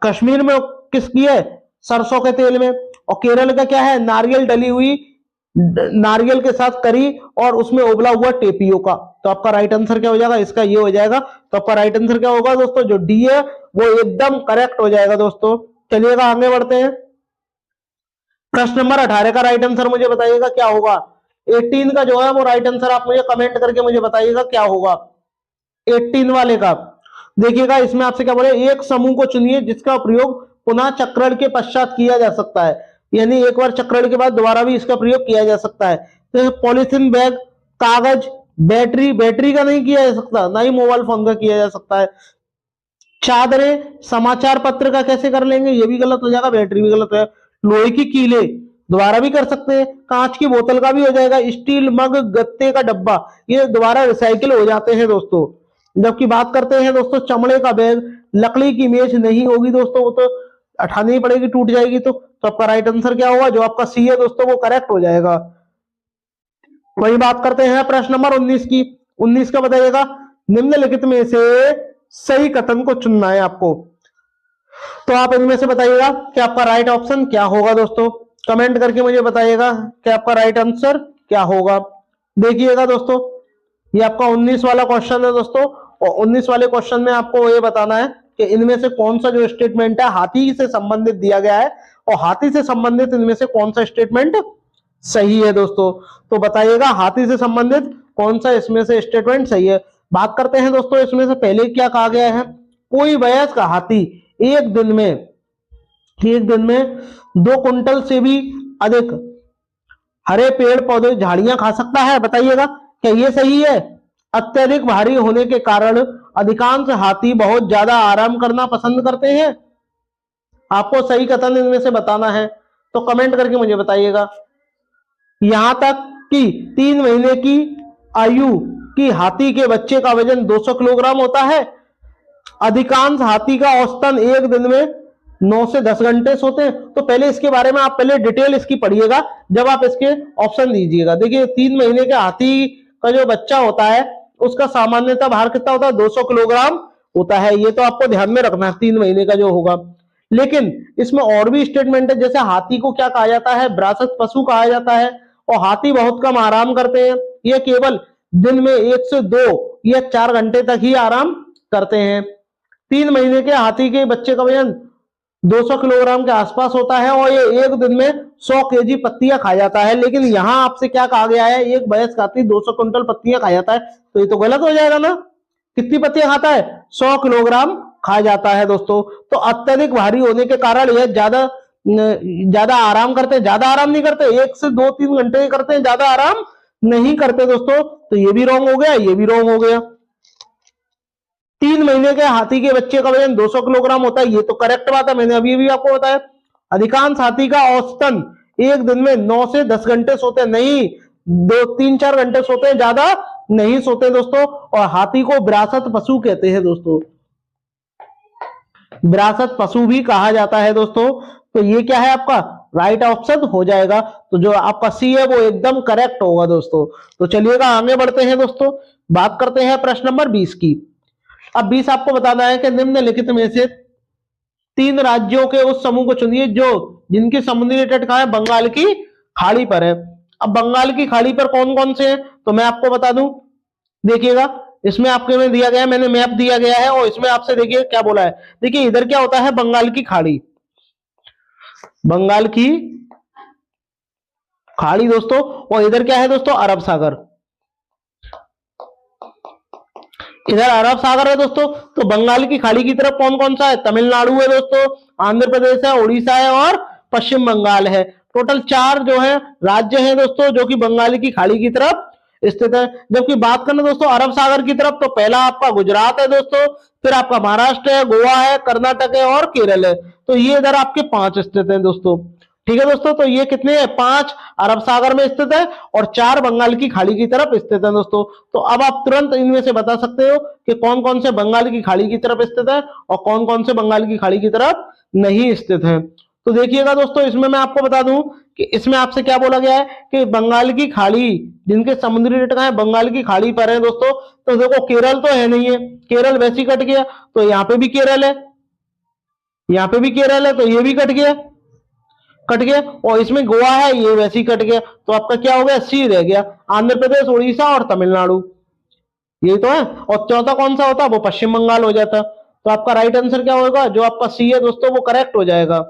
कश्मीर में किसकी है, सरसों के तेल में। और केरल का क्या है, नारियल डली हुई, नारियल के साथ करी और उसमें उबला हुआ टेपियोका। तो आपका राइट आंसर क्या हो जाएगा, इसका ये हो जाएगा। तो आपका राइट आंसर क्या होगा दोस्तों, जो डी है वो एकदम करेक्ट हो जाएगा दोस्तों। चलिएगा आगे बढ़ते हैं। प्रश्न नंबर 18 का राइट आंसर मुझे बताइएगा क्या होगा। 18 का जो है वो राइट आंसर आप मुझे कमेंट करके मुझे बताइएगा क्या होगा। 18 वाले का देखिएगा, इसमें आपसे क्या बोले, एक समूह को चुनिए जिसका प्रयोग पुनः चक्रण के पश्चात किया जा सकता है। यानी एक बार चक्रण के बाद दोबारा भी इसका प्रयोग किया जा सकता है। तो पॉलिथीन बैग, कागज, बैटरी, बैटरी का नहीं किया जा सकता, ना ही मोबाइल फोन का किया जा सकता है। चादरें, समाचार पत्र का कैसे कर लेंगे, ये भी गलत हो जाएगा, बैटरी भी गलत है। लोहे की कीले दोबारा भी कर सकते हैं। कांच की बोतल का भी हो जाएगा। स्टील मग, गत्ते का डब्बा, ये दोबारा रिसाइकिल हो जाते हैं दोस्तों। जबकि बात करते हैं दोस्तों चमड़े का बैग, लकड़ी की मेज नहीं होगी दोस्तों, वो तो उठानी ही पड़ेगी, टूट जाएगी। तो आपका राइट आंसर क्या होगा, जो आपका सी है दोस्तों वो करेक्ट हो जाएगा। वही बात करते हैं प्रश्न नंबर 19 की। 19 का बताइएगा, निम्नलिखित में से सही कथन को चुनना है आपको। तो आप इनमें से बताइएगा कि आपका राइट ऑप्शन क्या होगा दोस्तों। कमेंट करके मुझे बताइएगा कि आपका राइट आंसर क्या होगा। देखिएगा दोस्तों, ये आपका 19 वाला क्वेश्चन है दोस्तों। और 19 वाले क्वेश्चन में आपको ये बताना है कि इनमें से कौन सा जो स्टेटमेंट है हाथी से संबंधित दिया गया है, और हाथी से संबंधित इनमें से कौन सा स्टेटमेंट सही है दोस्तों। तो बताइएगा हाथी से संबंधित कौन सा इसमें से स्टेटमेंट सही है। बात करते हैं दोस्तों, इसमें से पहले क्या कहा गया है, कोई वयस्क हाथी एक दिन में 2 कुंटल से भी अधिक हरे पेड़ पौधे झाड़ियां खा सकता है। बताइएगा क्या ये सही है। अत्यधिक भारी होने के कारण अधिकांश हाथी बहुत ज्यादा आराम करना पसंद करते हैं। आपको सही कथन इनमें से बताना है, तो कमेंट करके मुझे बताइएगा। यहां तक कि 3 महीने की आयु की हाथी के बच्चे का वजन 200 किलोग्राम होता है। अधिकांश हाथी का औसतन एक दिन में 9 से 10 घंटे सोते हैं। तो पहले इसके बारे में आप पहले डिटेल इसकी पढ़िएगा जब आप इसके ऑप्शन दीजिएगा। देखिए 3 महीने के हाथी का जो बच्चा होता है उसका सामान्यतः भार कितना होता है, 200 किलोग्राम होता है। ये तो आपको ध्यान में रखना है 3 महीने का जो होगा। लेकिन इसमें और भी स्टेटमेंट है, जैसे हाथी को क्या कहा जाता है, विरासत पशु कहा जाता है। और हाथी बहुत कम आराम करते हैं, ये केवल दिन में 1 से 2 या 4 घंटे तक ही आराम करते हैं। 3 महीने के हाथी के बच्चे का वजन 200 किलोग्राम के आसपास होता है और ये एक दिन में 100 केजी पत्तियां खा जाता है। लेकिन यहां आपसे क्या कहा गया है, एक वयस्क हाथी 200 क्विंटल पत्तियां खा जाता है, तो ये तो गलत हो जाएगा ना। कितनी पत्तियां खाता है, 100 किलोग्राम खा जाता है दोस्तों। तो अत्यधिक भारी होने के कारण यह ज्यादा आराम करते हैं, ज्यादा आराम नहीं करते, 1 से 2-3 घंटे करते हैं, ज्यादा आराम नहीं करते दोस्तों। तो ये भी रॉन्ग हो गया, ये भी रॉन्ग हो गया। 3 महीने के हाथी के बच्चे का वजन 200 किलोग्राम होता है, ये तो करेक्ट बात है, मैंने अभी भी आपको बताया। अधिकांश हाथी का औसतन एक दिन में 9 से 10 घंटे सोते हैं, नहीं 2-3-4 घंटे सोते हैं, ज्यादा नहीं सोते दोस्तों। और हाथी को विरासत पशु कहते हैं दोस्तों, विरासत पशु भी कहा जाता है दोस्तों। तो ये क्या है आपका राइट ऑप्शन हो जाएगा। तो जो आपका सी है वो एकदम करेक्ट होगा दोस्तों। तो चलिएगा आगे बढ़ते हैं दोस्तों, बात करते हैं प्रश्न नंबर 20 की। अब 20 आपको बताना है कि निम्नलिखित में से 3 राज्यों के उस समूह को चुनिए जो जिनकी समुद्री तट कहां है, बंगाल की खाड़ी पर है। अब बंगाल की खाड़ी पर कौन कौन से हैं तो मैं आपको बता दूं, देखिएगा इसमें आपके में दिया गया है, मैंने मैप दिया गया है और इसमें आपसे देखिए क्या बोला है। देखिए इधर क्या होता है, बंगाल की खाड़ी, बंगाल की खाड़ी दोस्तों, और इधर क्या है दोस्तों, अरब सागर, इधर अरब सागर है दोस्तों। तो बंगाल की खाड़ी की तरफ कौन कौन सा है, तमिलनाडु है दोस्तों, आंध्र प्रदेश है, उड़ीसा है और पश्चिम बंगाल है। टोटल 4 जो है राज्य हैं दोस्तों जो कि बंगाल की खाड़ी की तरफ स्थित है। जबकि बात करें दोस्तों अरब सागर की तरफ, तो पहला आपका गुजरात है दोस्तों, फिर आपका महाराष्ट्र है, गोवा है, कर्नाटक है और केरल है। तो ये इधर आपके 5 स्थित हैं दोस्तों। ठीक है दोस्तों, तो ये कितने हैं, 5 अरब सागर में स्थित है और 4 बंगाल की खाड़ी की तरफ स्थित है दोस्तों। तो अब आप तुरंत इनमें से बता सकते हो कि कौन कौन से बंगाल की खाड़ी की तरफ स्थित है और कौन कौन से बंगाल की खाड़ी की तरफ नहीं स्थित है। तो देखिएगा दोस्तों, इसमें मैं आपको बता दूं कि इसमें आपसे क्या बोला गया है कि बंगाल की खाड़ी जिनके समुद्री तट कहां है, बंगाल की खाड़ी पर है दोस्तों। तो देखो केरल तो है नहीं है, केरल वैसे ही कट गया, तो यहाँ पे भी केरल है, यहाँ पे भी केरल है, तो ये भी कट गया, कट गया। और इसमें गोवा है, ये वैसे ही कट गया, तो आपका क्या हो गया, सी रह गया, आंध्र प्रदेश, उड़ीसा और तमिलनाडु, यही तो है। और चौथा कौन सा होता, वो पश्चिम बंगाल हो जाता। तो आपका राइट आंसर क्या होगा, जो आपका सी है दोस्तों वो करेक्ट हो जाएगा।